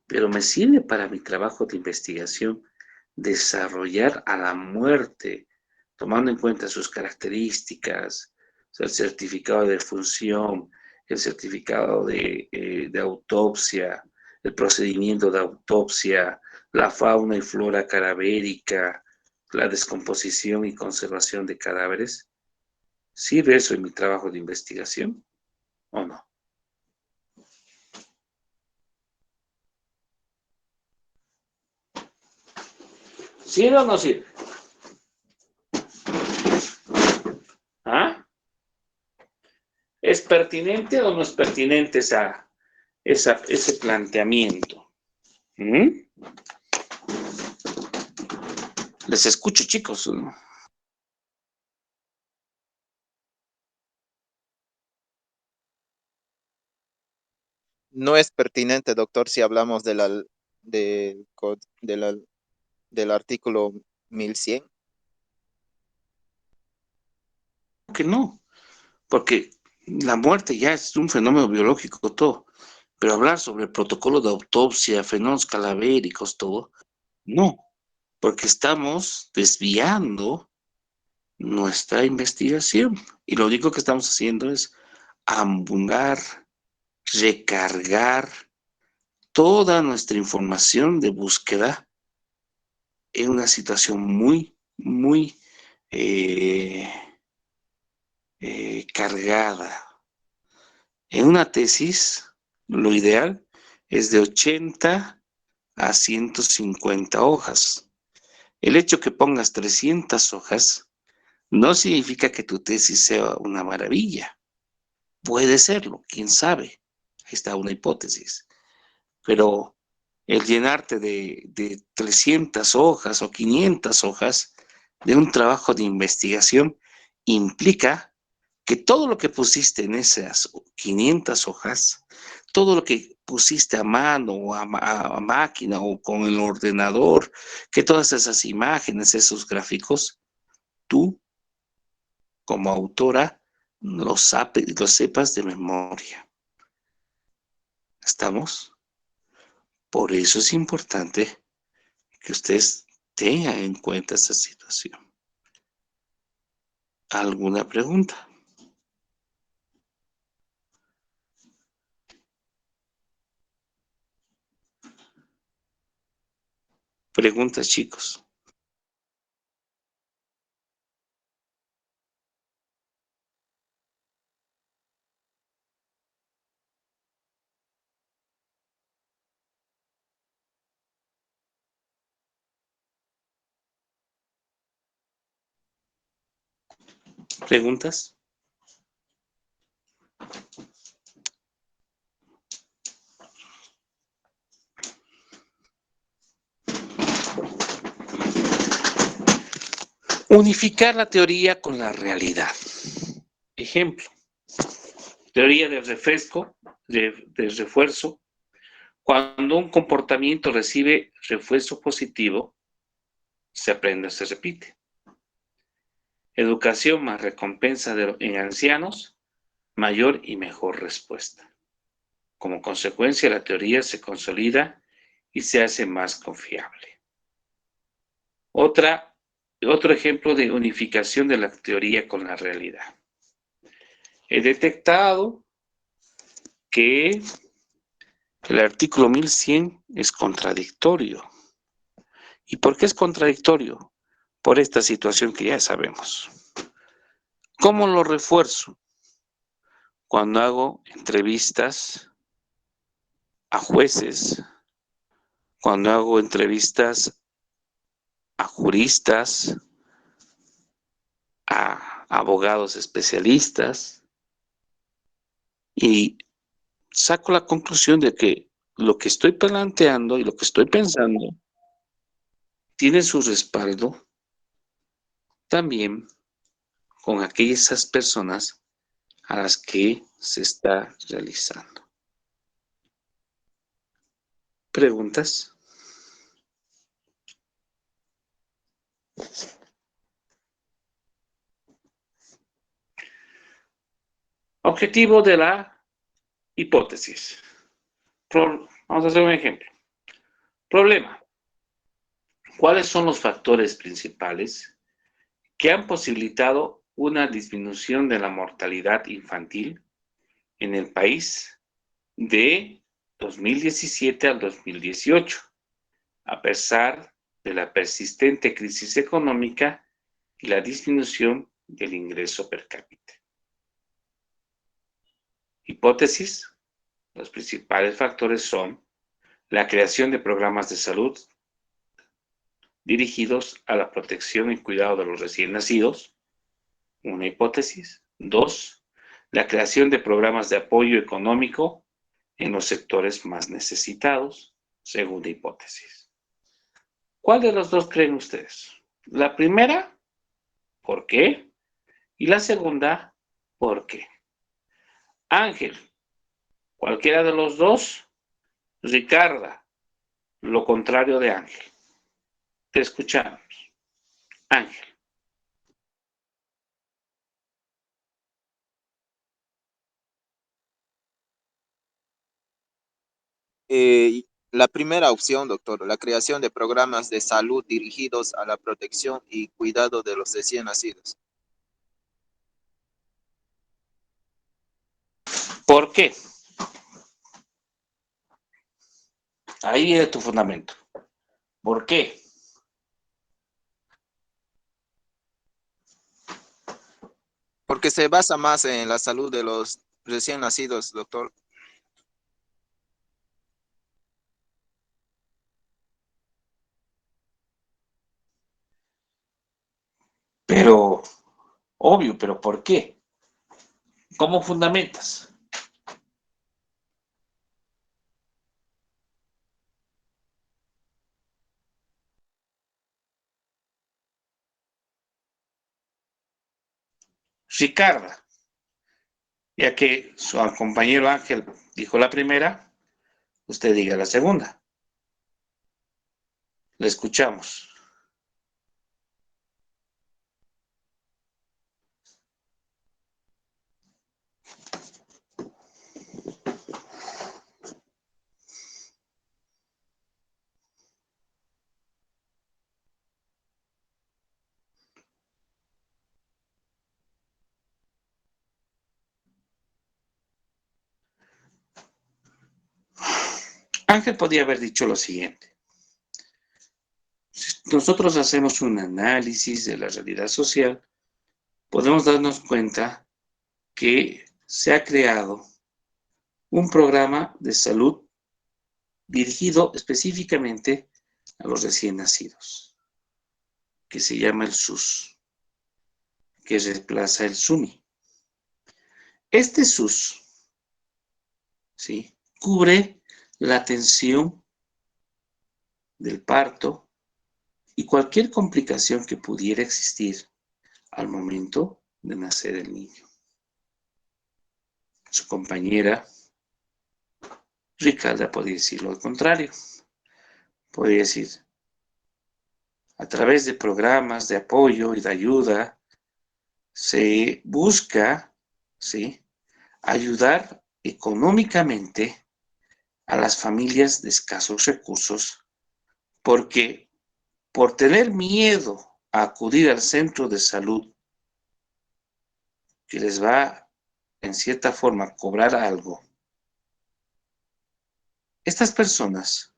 Pero me sirve para mi trabajo de investigación desarrollar a la muerte, tomando en cuenta sus características, el certificado de función, el certificado de autopsia, el procedimiento de autopsia, la fauna y flora cadavérica, la descomposición y conservación de cadáveres. ¿Sirve eso en mi trabajo de investigación o no? ¿Sirve o no sirve? ¿Ah? ¿Es pertinente o no es pertinente ese planteamiento? ¿Mm? Les escucho, chicos. No es pertinente, doctor, si hablamos del artículo 1100. Que no, porque la muerte ya es un fenómeno biológico todo, pero hablar sobre el protocolo de autopsia, fenómenos cadavéricos, todo, no, porque estamos desviando nuestra investigación y lo único que estamos haciendo es abundar, recargar toda nuestra información de búsqueda en una situación muy, muy cargada. En una tesis, lo ideal es de 80 a 150 hojas. El hecho que pongas 300 hojas no significa que tu tesis sea una maravilla. Puede serlo, quién sabe. Ahí está una hipótesis. Pero el llenarte de 300 hojas o 500 hojas de un trabajo de investigación implica que todo lo que pusiste en esas 500 hojas, todo lo que pusiste a mano o a máquina o con el ordenador, que todas esas imágenes, esos gráficos, tú como autora lo sepas de memoria. ¿Estamos? Por eso es importante que ustedes tengan en cuenta esta situación. ¿Alguna pregunta? Preguntas, chicos. ¿Preguntas? Unificar la teoría con la realidad. Ejemplo. Teoría del refresco, del refuerzo. Cuando un comportamiento recibe refuerzo positivo, se aprende o se repite. Educación más recompensa en ancianos, mayor y mejor respuesta. Como consecuencia, la teoría se consolida y se hace más confiable. Otro ejemplo de unificación de la teoría con la realidad. He detectado que el artículo 1100 es contradictorio. ¿Y por qué es contradictorio? Por esta situación que ya sabemos. ¿Cómo lo refuerzo? Cuando hago entrevistas a jueces, cuando hago entrevistas a juristas, a abogados especialistas y saco la conclusión de que lo que estoy planteando y lo que estoy pensando tiene su respaldo también con aquellas personas a las que se está realizando. ¿Preguntas? Objetivo de la hipótesis. Vamos a hacer un ejemplo. Problema. ¿Cuáles son los factores principales que han posibilitado una disminución de la mortalidad infantil en el país de 2017 al 2018, a pesar de la persistente crisis económica y la disminución del ingreso per cápita? Hipótesis. Los principales factores son la creación de programas de salud dirigidos a la protección y cuidado de los recién nacidos, una hipótesis. 2, la creación de programas de apoyo económico en los sectores más necesitados, segunda hipótesis. ¿Cuál de los dos creen ustedes? La primera, ¿por qué? Y la segunda, ¿por qué? Ángel, cualquiera de los dos. Ricarda, lo contrario de Ángel. Te escuchamos. Ángel. La primera opción, doctor, la creación de programas de salud dirigidos a la protección y cuidado de los recién nacidos. ¿Por qué? Ahí es tu fundamento. ¿Por qué? Porque se basa más en la salud de los recién nacidos, doctor. Pero, obvio, pero ¿por qué? ¿Cómo fundamentas? Ricarda, ya que su compañero Ángel dijo la primera, usted diga la segunda. Le escuchamos. Ángel podía haber dicho lo siguiente. Si nosotros hacemos un análisis de la realidad social, podemos darnos cuenta que se ha creado un programa de salud dirigido específicamente a los recién nacidos, que se llama el SUS, que reemplaza el SUNY. Este SUS, ¿sí?, cubre la atención del parto y cualquier complicación que pudiera existir al momento de nacer el niño. Su compañera Ricarda podría decir lo contrario. Podría decir, a través de programas de apoyo y de ayuda, se busca, ¿sí?, ayudar económicamente a las familias de escasos recursos, porque por tener miedo a acudir al centro de salud, que les va, en cierta forma, a cobrar algo, estas personas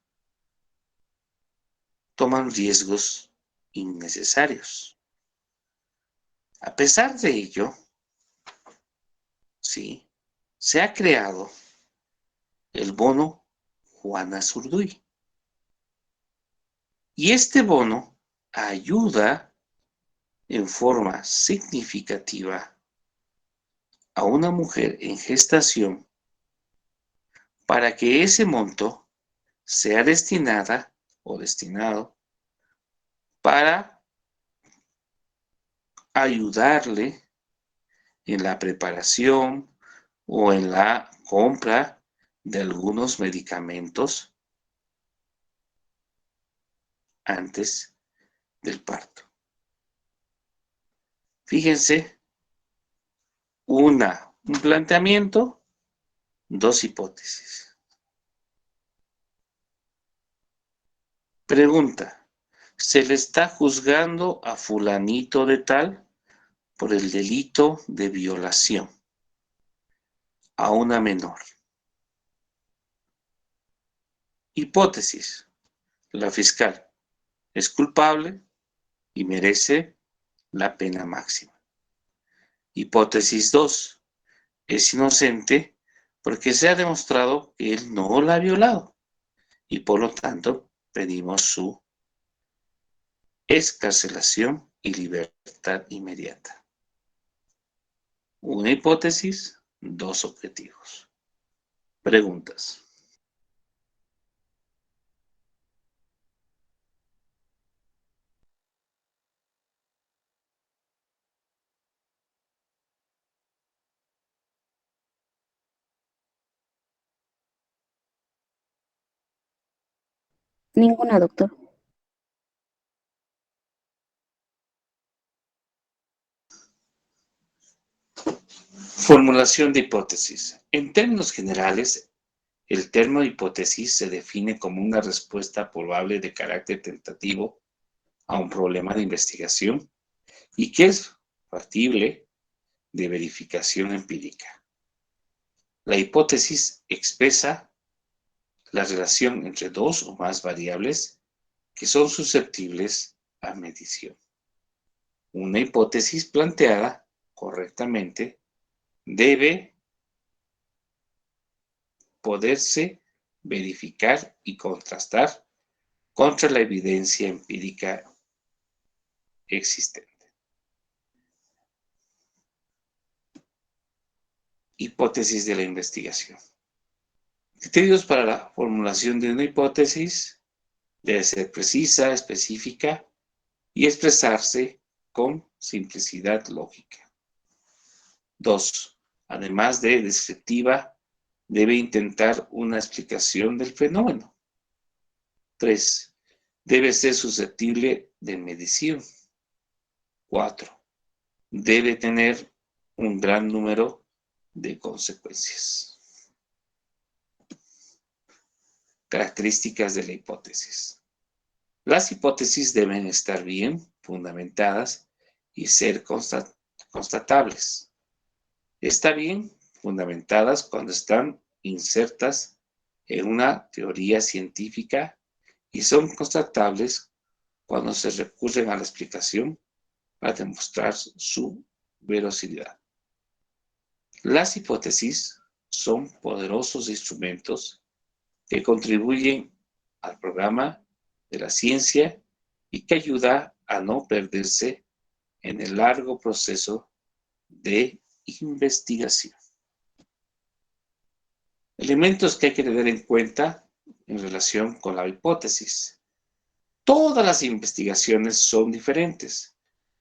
toman riesgos innecesarios. A pesar de ello, sí, se ha creado el bono Juana Zurduy. Y este bono ayuda en forma significativa a una mujer en gestación para que ese monto sea destinada o destinado para ayudarle en la preparación o en la compra de algunos medicamentos antes del parto. Fíjense, un planteamiento, dos hipótesis. Pregunta, ¿se le está juzgando a fulanito de tal por el delito de violación a una menor? Hipótesis, la fiscal es culpable y merece la pena máxima. Hipótesis 2, es inocente porque se ha demostrado que él no la ha violado y por lo tanto pedimos su excarcelación y libertad inmediata. Una hipótesis, dos objetivos. Preguntas. Ninguna, doctor. Formulación de hipótesis. En términos generales, el término hipótesis se define como una respuesta probable de carácter tentativo a un problema de investigación y que es factible de verificación empírica. La hipótesis expresa la relación entre dos o más variables que son susceptibles a medición. Una hipótesis planteada correctamente debe poderse verificar y contrastar contra la evidencia empírica existente. Hipótesis de la investigación. Criterios para la formulación de una hipótesis: debe ser precisa, específica y expresarse con simplicidad lógica. 2. Además de descriptiva, debe intentar una explicación del fenómeno. 3. Debe ser susceptible de medición. 4. Debe tener un gran número de consecuencias. Características de la hipótesis. Las hipótesis deben estar bien fundamentadas y ser constatables. Está bien fundamentadas cuando están insertas en una teoría científica y son constatables cuando se recurren a la explicación para demostrar su verosimilitud. Las hipótesis son poderosos instrumentos que contribuyen al programa de la ciencia y que ayuda a no perderse en el largo proceso de investigación. Elementos que hay que tener en cuenta en relación con la hipótesis. Todas las investigaciones son diferentes.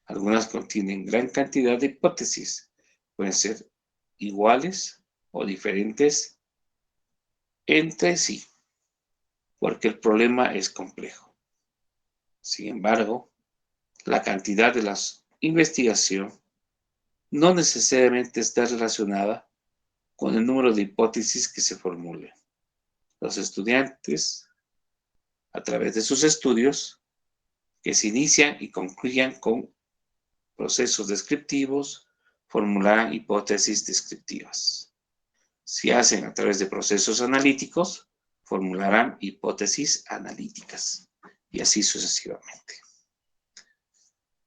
Algunas contienen gran cantidad de hipótesis. Pueden ser iguales o diferentes entre sí, porque el problema es complejo. Sin embargo, la cantidad de la investigación no necesariamente está relacionada con el número de hipótesis que se formulen. Los estudiantes, a través de sus estudios, que se inician y concluyan con procesos descriptivos, formularán hipótesis descriptivas. Si hacen a través de procesos analíticos, formularán hipótesis analíticas, y así sucesivamente.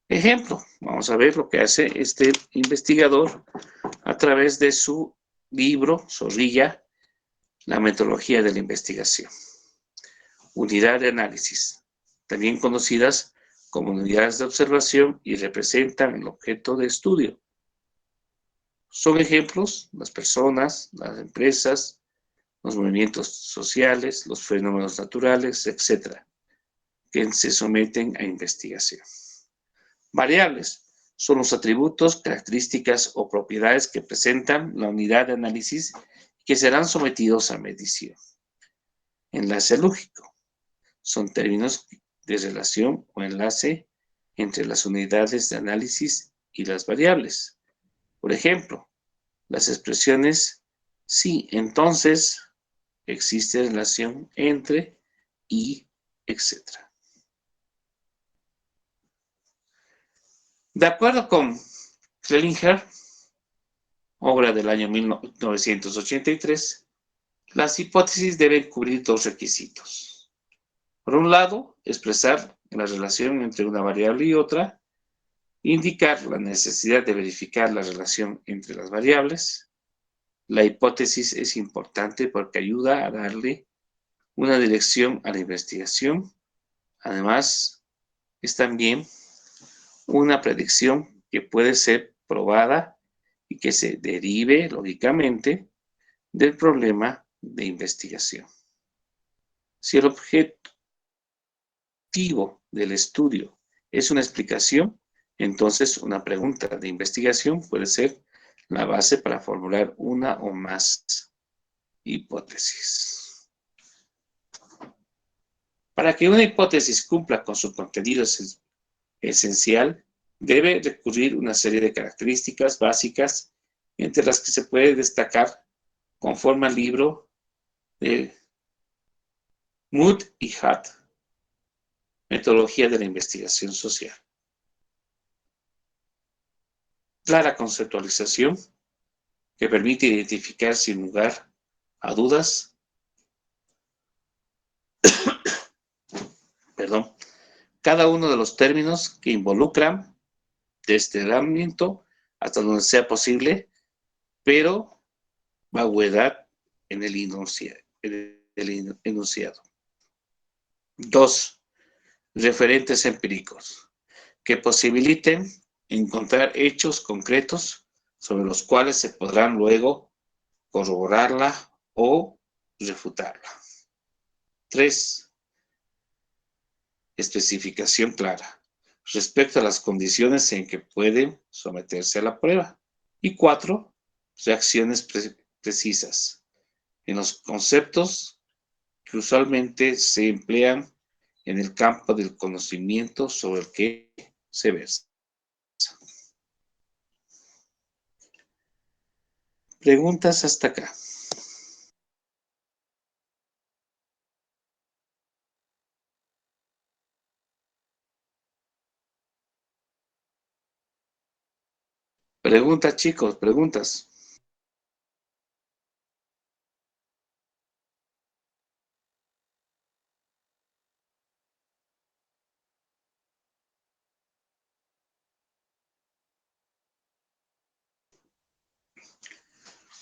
Ejemplo, vamos a ver lo que hace este investigador a través de su libro, Zorrilla, la metodología de la investigación. Unidad de análisis, también conocidas como unidades de observación y representan el objeto de estudio. Son ejemplos las personas, las empresas, los movimientos sociales, los fenómenos naturales, etc., que se someten a investigación. Variables son los atributos, características o propiedades que presentan la unidad de análisis que serán sometidos a medición. Enlace lógico son términos de relación o enlace entre las unidades de análisis y las variables. Por ejemplo, las expresiones sí, entonces, existe relación entre y, etc. De acuerdo con Cleninger, obra del año 1983, las hipótesis deben cubrir dos requisitos. Por un lado, expresar la relación entre una variable y otra, indicar la necesidad de verificar la relación entre las variables. La hipótesis es importante porque ayuda a darle una dirección a la investigación. Además, es también una predicción que puede ser probada y que se derive, lógicamente, del problema de investigación. Si el objetivo del estudio es una explicación, entonces una pregunta de investigación puede ser la base para formular una o más hipótesis. Para que una hipótesis cumpla con su contenido esencial, debe recurrir a una serie de características básicas, entre las que se puede destacar, conforme al libro de Mood y Hart, Metodología de la Investigación Social. Clara conceptualización, que permite identificar sin lugar a dudas cada uno de los términos que involucran desde el ámbito hasta donde sea posible, pero vaguedad en el enunciado. 2. Referentes empíricos, que posibiliten encontrar hechos concretos sobre los cuales se podrán luego corroborarla o refutarla. 3. Especificación clara respecto a las condiciones en que pueden someterse a la prueba. Y 4. Reacciones precisas en los conceptos que usualmente se emplean en el campo del conocimiento sobre el que se versa. Preguntas hasta acá. Preguntas, chicos, preguntas.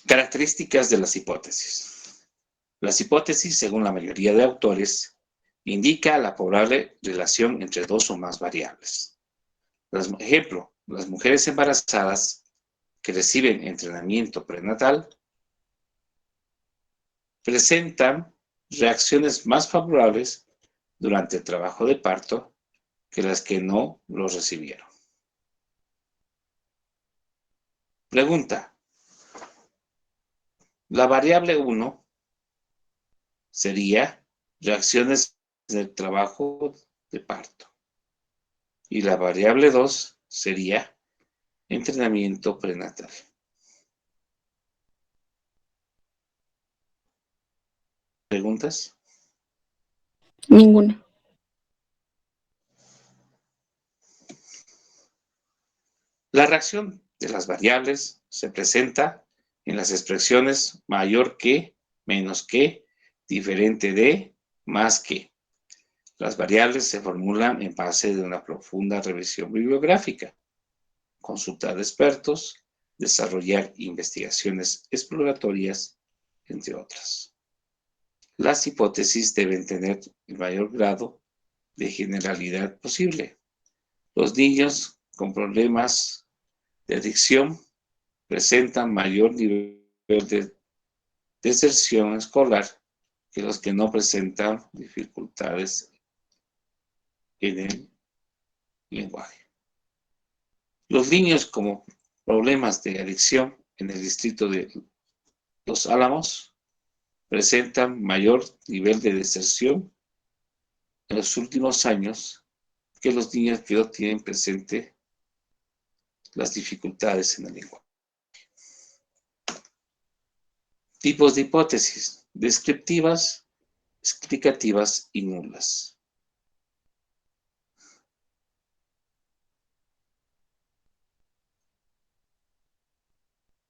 Características de las hipótesis. Las hipótesis, según la mayoría de autores, indica la probable relación entre dos o más variables. Ejemplo, las mujeres embarazadas que reciben entrenamiento prenatal presentan reacciones más favorables durante el trabajo de parto que las que no lo recibieron. Pregunta. La variable 1 sería reacciones del trabajo de parto. Y la variable 2 sería entrenamiento prenatal. ¿Preguntas? Ninguna. La reacción de las variables se presenta en las expresiones mayor que, menos que, diferente de, más que. Las variables se formulan en base de una profunda revisión bibliográfica, consultar expertos, desarrollar investigaciones exploratorias, entre otras. Las hipótesis deben tener el mayor grado de generalidad posible. Los niños con problemas de adicción presentan mayor nivel de deserción escolar que los que no presentan dificultades en el lenguaje. Los niños con problemas de adicción en el distrito de Los Álamos presentan mayor nivel de deserción en los últimos años que los niños que no tienen presente las dificultades en el lenguaje. Tipos de hipótesis: descriptivas, explicativas y nulas.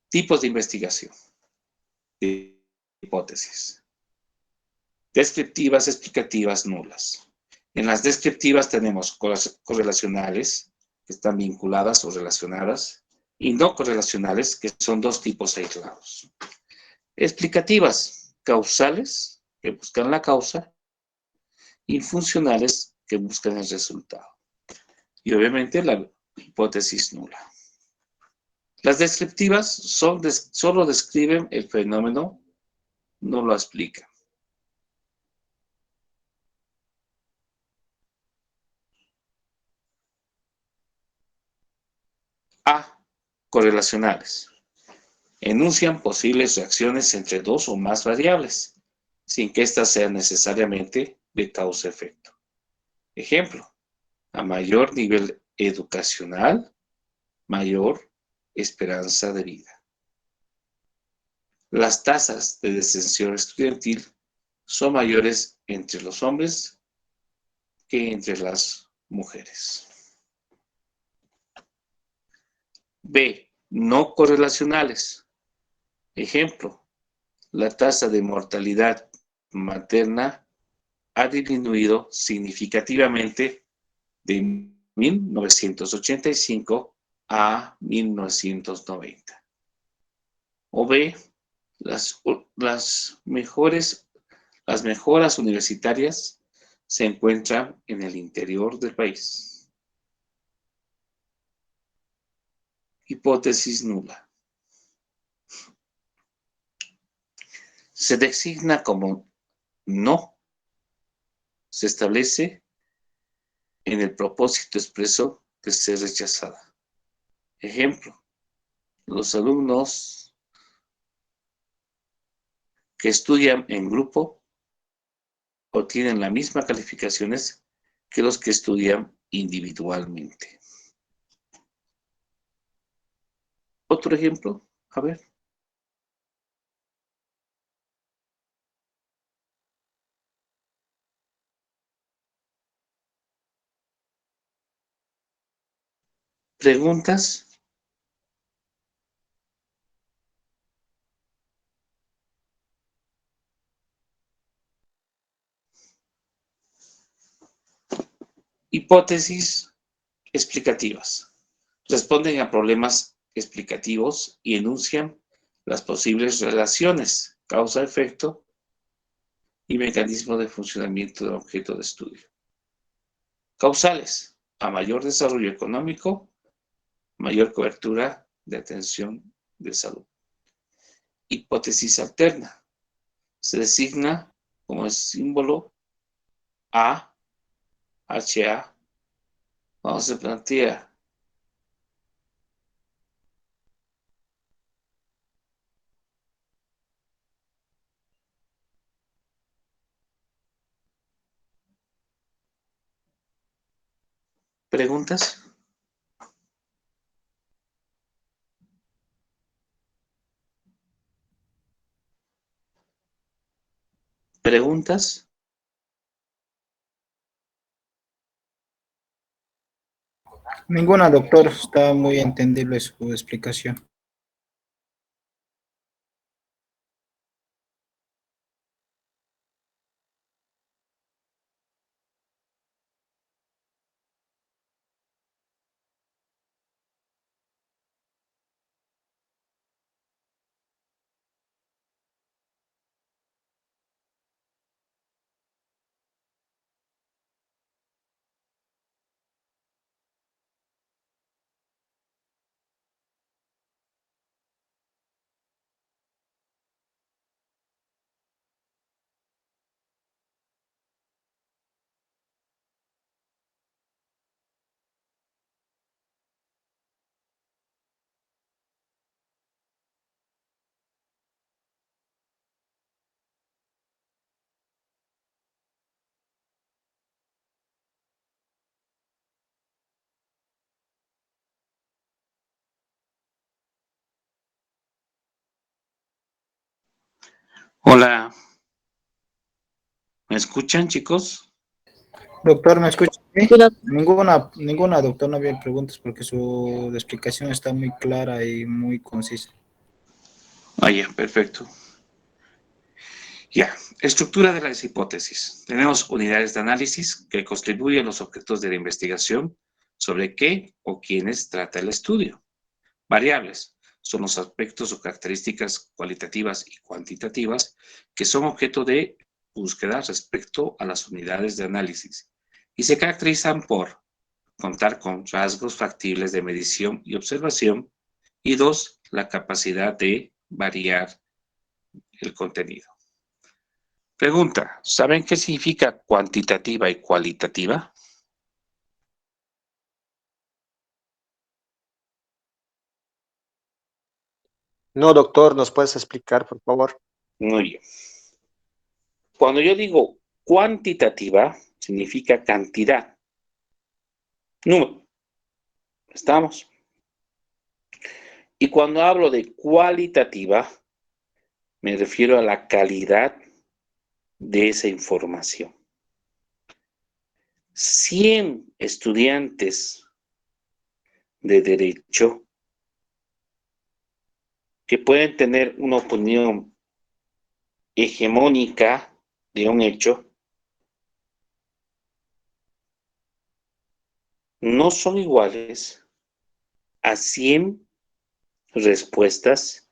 Tipos de investigación de hipótesis: descriptivas, explicativas, nulas. En las descriptivas tenemos correlacionales, que están vinculadas o relacionadas, y no correlacionales, que son dos tipos aislados. Explicativas, causales, que buscan la causa, y funcionales, que buscan el resultado. Y obviamente la hipótesis nula. Las descriptivas solo describen el fenómeno, no lo explican. A. Correlacionales. Enuncian posibles reacciones entre dos o más variables, sin que éstas sean necesariamente de causa-efecto. Ejemplo: a mayor nivel educacional, mayor esperanza de vida. Las tasas de deserción estudiantil son mayores entre los hombres que entre las mujeres. B. No correlacionales. Ejemplo: la tasa de mortalidad materna ha disminuido significativamente de 1985 a 1990. O B. Las mejoras universitarias se encuentran en el interior del país. Hipótesis nula. Se designa como no. Se establece en el propósito expreso de ser rechazada. Ejemplo: los alumnos que estudian en grupo obtienen las mismas calificaciones que los que estudian individualmente. Otro ejemplo, a ver. ¿Preguntas? Hipótesis explicativas. Responden a problemas explicativos y enuncian las posibles relaciones, causa-efecto y mecanismo de funcionamiento del objeto de estudio. Causales: a mayor desarrollo económico, mayor cobertura de atención de salud. Hipótesis alterna. Se designa como el símbolo A, HA, cuando se plantea preguntas. ¿Preguntas? Ninguna, doctor. Está muy entendible su explicación. Hola, ¿me escuchan, chicos? Doctor, ¿me escucha? ¿Sí? Sí, Ninguna, doctor, no había preguntas porque su explicación está muy clara y muy concisa. Ah, ya, perfecto. Ya, estructura de las hipótesis. Tenemos unidades de análisis que contribuyen a los objetos de la investigación sobre qué o quiénes trata el estudio. Variables son los aspectos o características cualitativas y cuantitativas que son objeto de búsqueda respecto a las unidades de análisis y se caracterizan por contar con rasgos factibles de medición y observación y dos, la capacidad de variar el contenido. Pregunta, ¿saben qué significa cuantitativa y cualitativa? No, doctor, ¿nos puedes explicar, por favor? Muy bien. Cuando yo digo cuantitativa, significa cantidad. Número. ¿Estamos? Y cuando hablo de cualitativa, me refiero a la calidad de esa información. 100 estudiantes de derecho que pueden tener una opinión hegemónica de un hecho, no son iguales a 100 respuestas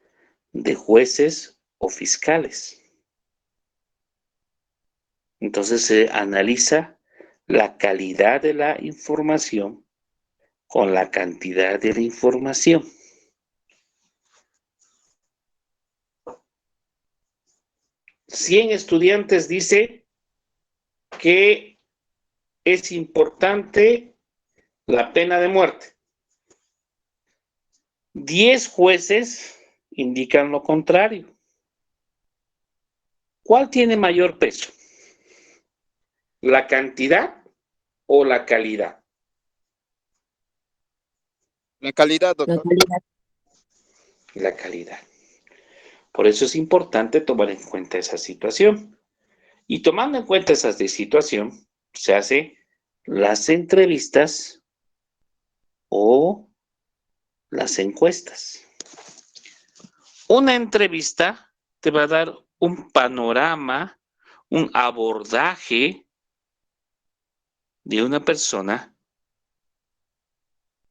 de jueces o fiscales. Entonces se analiza la calidad de la información con la cantidad de la información. Cien estudiantes dice que es importante la pena de muerte. 10 jueces indican lo contrario. ¿Cuál tiene mayor peso? ¿La cantidad o la calidad? La calidad, la doctor. calidad. La calidad. Por eso es importante tomar en cuenta esa situación. Y tomando en cuenta esa situación, se hace las entrevistas o las encuestas. Una entrevista te va a dar un panorama, un abordaje de una persona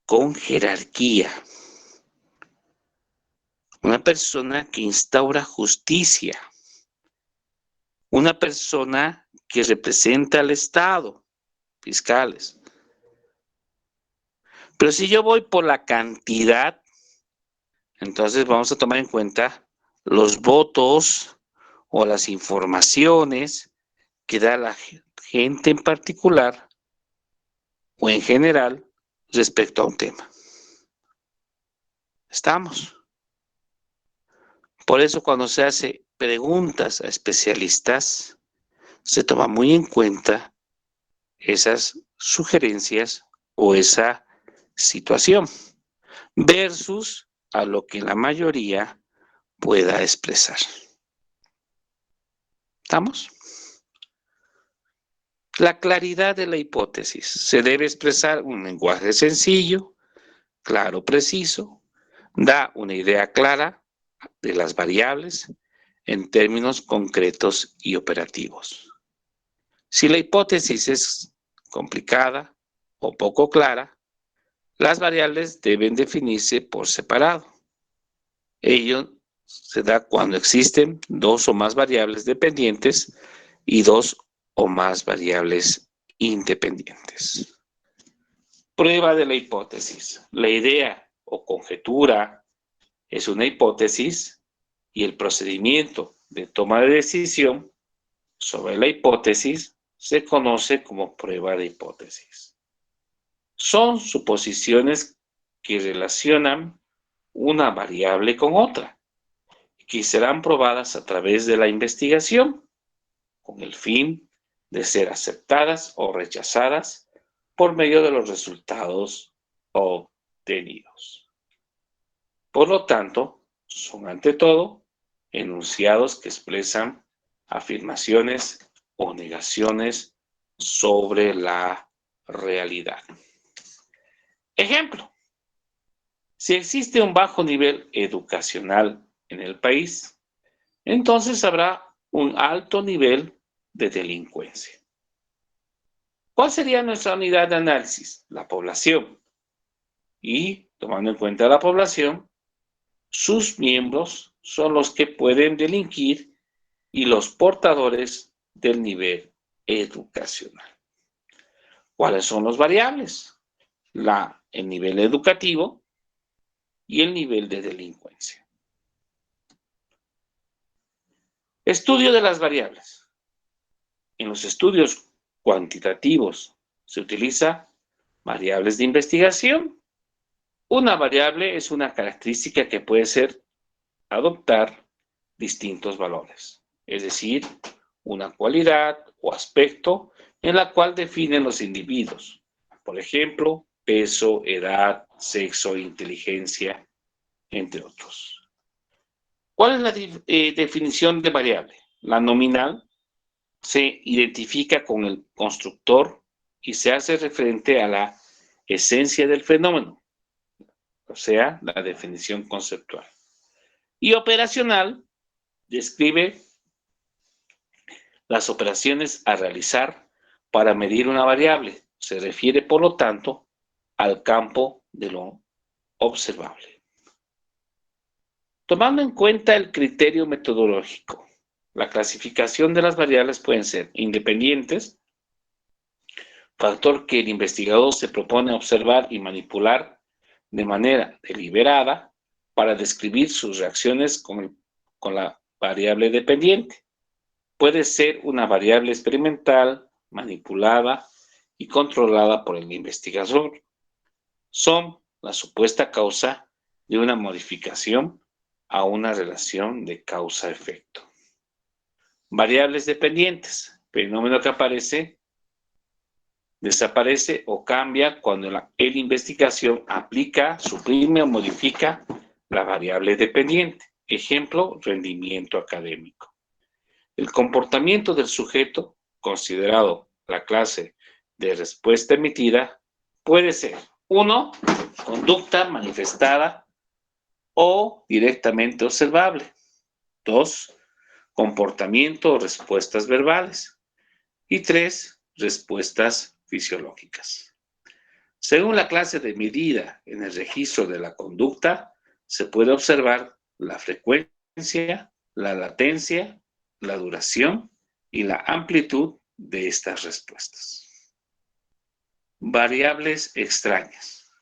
con jerarquía. Una persona que instaura justicia. Una persona que representa al Estado, fiscales. Pero si yo voy por la cantidad, entonces vamos a tomar en cuenta los votos o las informaciones que da la gente en particular o en general respecto a un tema. ¿Estamos? Por eso cuando se hace preguntas a especialistas, se toma muy en cuenta esas sugerencias o esa situación versus a lo que la mayoría pueda expresar. ¿Estamos? La claridad de la hipótesis. Se debe expresar un lenguaje sencillo, claro, preciso, da una idea clara de las variables en términos concretos y operativos. Si la hipótesis es complicada o poco clara, las variables deben definirse por separado. Ello se da cuando existen dos o más variables dependientes y dos o más variables independientes. Prueba de la hipótesis. La idea o conjetura es una hipótesis y el procedimiento de toma de decisión sobre la hipótesis se conoce como prueba de hipótesis. Son suposiciones que relacionan una variable con otra, que serán probadas a través de la investigación, con el fin de ser aceptadas o rechazadas por medio de los resultados obtenidos. Por lo tanto, son ante todo enunciados que expresan afirmaciones o negaciones sobre la realidad. Ejemplo, si existe un bajo nivel educacional en el país, entonces habrá un alto nivel de delincuencia. ¿Cuál sería nuestra unidad de análisis? La población. Y, tomando en cuenta la población, sus miembros son los que pueden delinquir y los portadores del nivel educacional. ¿Cuáles son los variables? El nivel educativo y el nivel de delincuencia. Estudio de las variables. En los estudios cuantitativos se utiliza variables de investigación. Una variable es una característica que puede ser adoptar distintos valores, es decir, una cualidad o aspecto en la cual definen los individuos. Por ejemplo, peso, edad, sexo, inteligencia, entre otros. ¿Cuál es la definición de variable? La nominal se identifica con el constructor y se hace referente a la esencia del fenómeno, o sea, la definición conceptual. Y operacional describe las operaciones a realizar para medir una variable. Se refiere, por lo tanto, al campo de lo observable. Tomando en cuenta el criterio metodológico, la clasificación de las variables pueden ser independientes, factor que el investigador se propone observar y manipular de manera deliberada para describir sus reacciones con la variable dependiente. Puede ser una variable experimental, manipulada y controlada por el investigador. Son la supuesta causa de una modificación a una relación de causa-efecto. Variables dependientes, fenómeno que aparece, desaparece o cambia cuando la investigación aplica, suprime o modifica la variable dependiente. Ejemplo, rendimiento académico. El comportamiento del sujeto, considerado la clase de respuesta emitida, puede ser 1. Conducta manifestada o directamente observable. 2. Comportamiento o respuestas verbales. Y 3. Respuestas fisiológicas. Según la clase de medida en el registro de la conducta, se puede observar la frecuencia, la latencia, la duración y la amplitud de estas respuestas. Variables extrañas.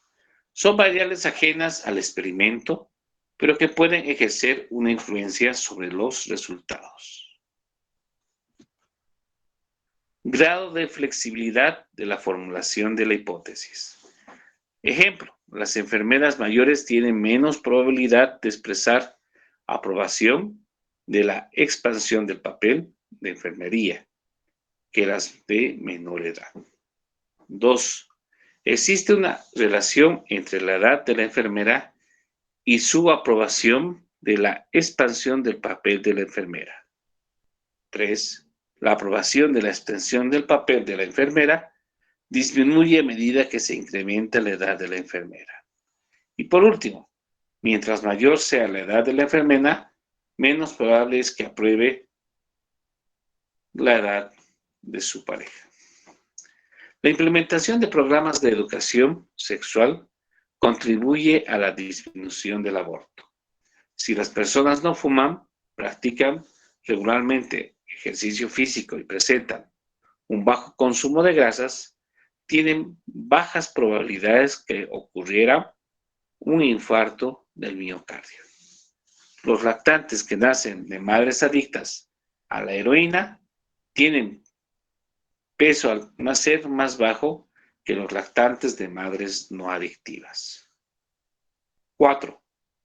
Son variables ajenas al experimento, pero que pueden ejercer una influencia sobre los resultados. Grado de flexibilidad de la formulación de la hipótesis. Ejemplo, las enfermeras mayores tienen menos probabilidad de expresar aprobación de la expansión del papel de enfermería que las de menor edad. 2. Existe una relación entre la edad de la enfermera y su aprobación de la expansión del papel de la enfermera. 3. La aprobación de la extensión del papel de la enfermera disminuye a medida que se incrementa la edad de la enfermera. Y por último, mientras mayor sea la edad de la enfermera, menos probable es que apruebe la edad de su pareja. La implementación de programas de educación sexual contribuye a la disminución del aborto. Si las personas no fuman, practican regularmente ejercicio físico y presentan un bajo consumo de grasas, tienen bajas probabilidades que ocurriera un infarto del miocardio. Los lactantes que nacen de madres adictas a la heroína tienen peso al nacer más bajo que los lactantes de madres no adictivas. 4.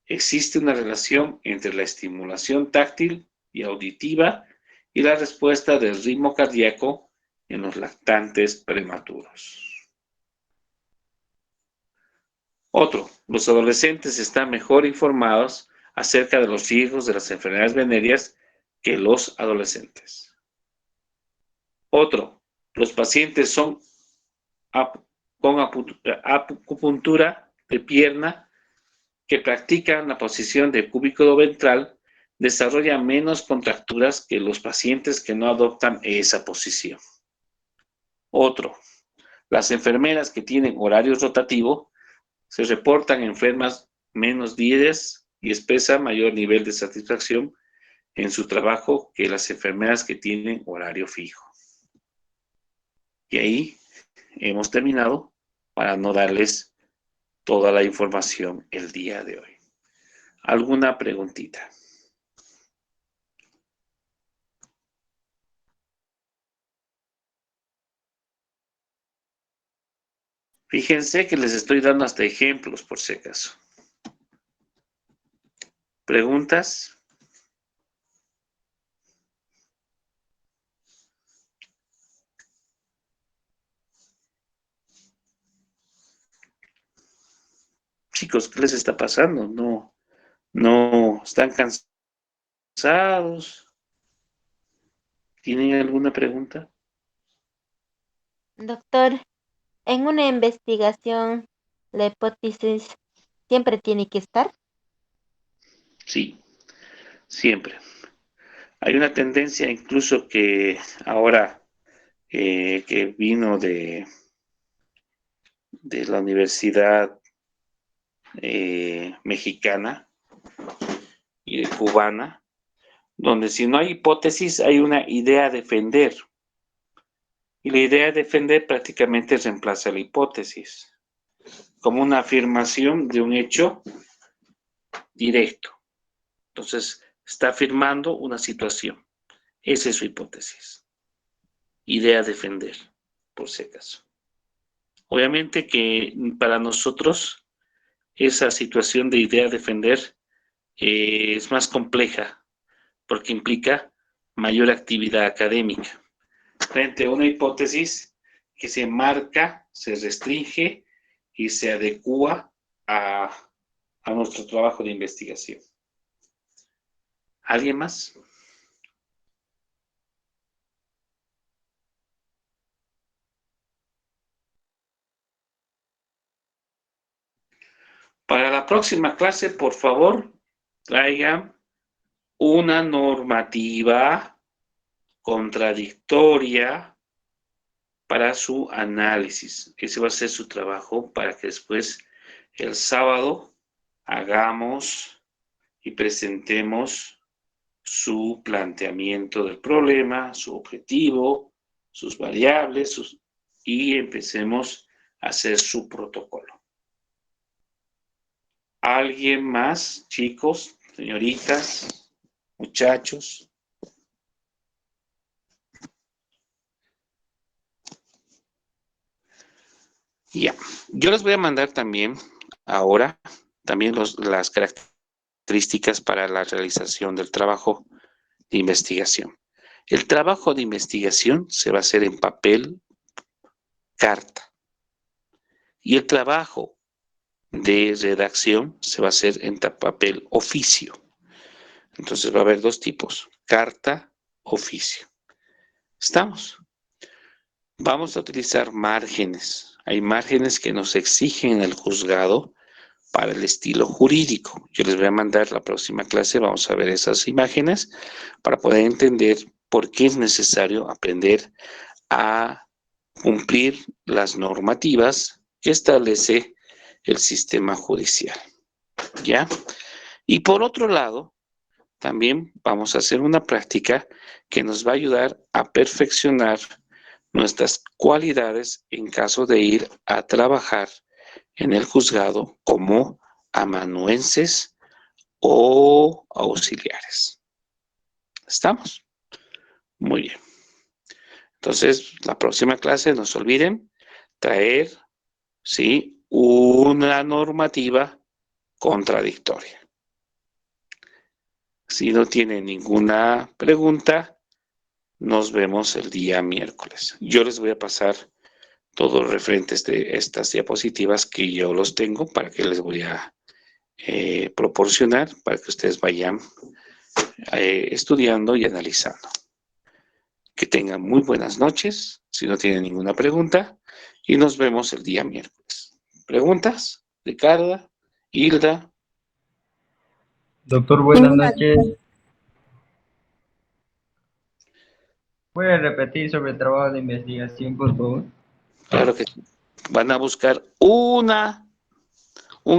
Existe una relación entre la estimulación táctil y auditiva y la respuesta del ritmo cardíaco en los lactantes prematuros. Otro, los adolescentes están mejor informados acerca de los riesgos de las enfermedades venéreas que los adolescentes. Otro, los pacientes son con acupuntura de pierna que practican la posición de cúbito ventral desarrollan menos contracturas que los pacientes que no adoptan esa posición. Otro, las enfermeras que tienen horario rotativo se reportan enfermas menos días y expresan mayor nivel de satisfacción en su trabajo que las enfermeras que tienen horario fijo. Y ahí hemos terminado para no darles toda la información el día de hoy. ¿Alguna preguntita? Fíjense que les estoy dando hasta ejemplos por si acaso. ¿Preguntas? Chicos, ¿qué les está pasando? No, ¿están cansados? ¿Tienen alguna pregunta? Doctor, en una investigación, la hipótesis siempre tiene que estar. Sí, siempre. Hay una tendencia incluso que ahora que vino de la Universidad Mexicana y de Cubana, donde si no hay hipótesis hay una idea a defender. Y la idea de defender prácticamente reemplaza la hipótesis, como una afirmación de un hecho directo. Entonces, está afirmando una situación. Esa es su hipótesis. Idea a defender, por si acaso. Obviamente que para nosotros esa situación de idea a defender es más compleja porque implica mayor actividad académica frente a una hipótesis que se marca, se restringe y se adecúa a nuestro trabajo de investigación. ¿Alguien más? Para la próxima clase, por favor, traigan una normativa contradictoria para su análisis. Ese va a ser su trabajo para que después el sábado hagamos y presentemos su planteamiento del problema, su objetivo, sus variables y empecemos a hacer su protocolo. ¿Alguien más, chicos, señoritas, muchachos? Ya, yo les voy a mandar también ahora las características para la realización del trabajo de investigación. El trabajo de investigación se va a hacer en papel, carta. Y el trabajo de redacción se va a hacer en papel, oficio. Entonces va a haber dos tipos, carta, oficio. ¿Estamos? Vamos a utilizar márgenes. Hay márgenes que nos exigen en el juzgado para el estilo jurídico. Yo les voy a mandar la próxima clase, vamos a ver esas imágenes para poder entender por qué es necesario aprender a cumplir las normativas que establece el sistema judicial. ¿Ya? Y por otro lado, también vamos a hacer una práctica que nos va a ayudar a perfeccionar nuestras cualidades en caso de ir a trabajar en el juzgado como amanuenses o auxiliares. ¿Estamos? Muy bien. Entonces, la próxima clase, no se olviden, traer, ¿sí?, una normativa contradictoria. Si no tienen ninguna pregunta, nos vemos el día miércoles. Yo les voy a pasar todos los referentes de estas diapositivas que yo los tengo para que les voy a proporcionar para que ustedes vayan estudiando y analizando. Que tengan muy buenas noches, si no tienen ninguna pregunta, y nos vemos el día miércoles. ¿Preguntas? Ricarda, Hilda. Doctor, buenas noches. ¿Puede repetir sobre el trabajo de investigación, por favor? Claro que sí. Van a buscar un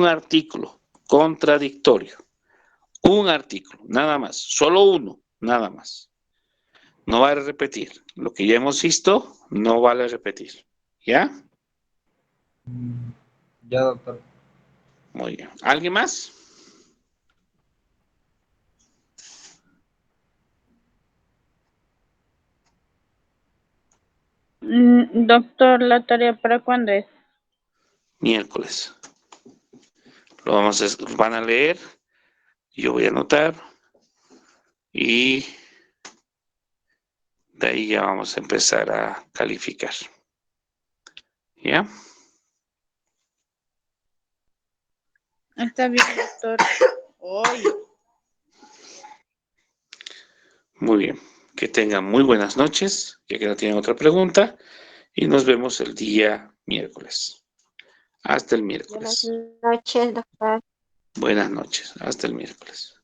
artículo contradictorio. Un artículo, nada más. Solo uno, nada más. No vale repetir. Lo que ya hemos visto, no vale repetir. ¿Ya? Ya, doctor. Muy bien. ¿Alguien más? Doctor, ¿la tarea para cuándo es? Miércoles. Van a leer. Yo voy a anotar. Y de ahí ya vamos a empezar a calificar. ¿Ya? Está bien, doctor. Muy bien. Que tengan muy buenas noches. Ya que no tienen otra pregunta. Y nos vemos el día miércoles. Hasta el miércoles. Buenas noches, doctor. Buenas noches. Hasta el miércoles.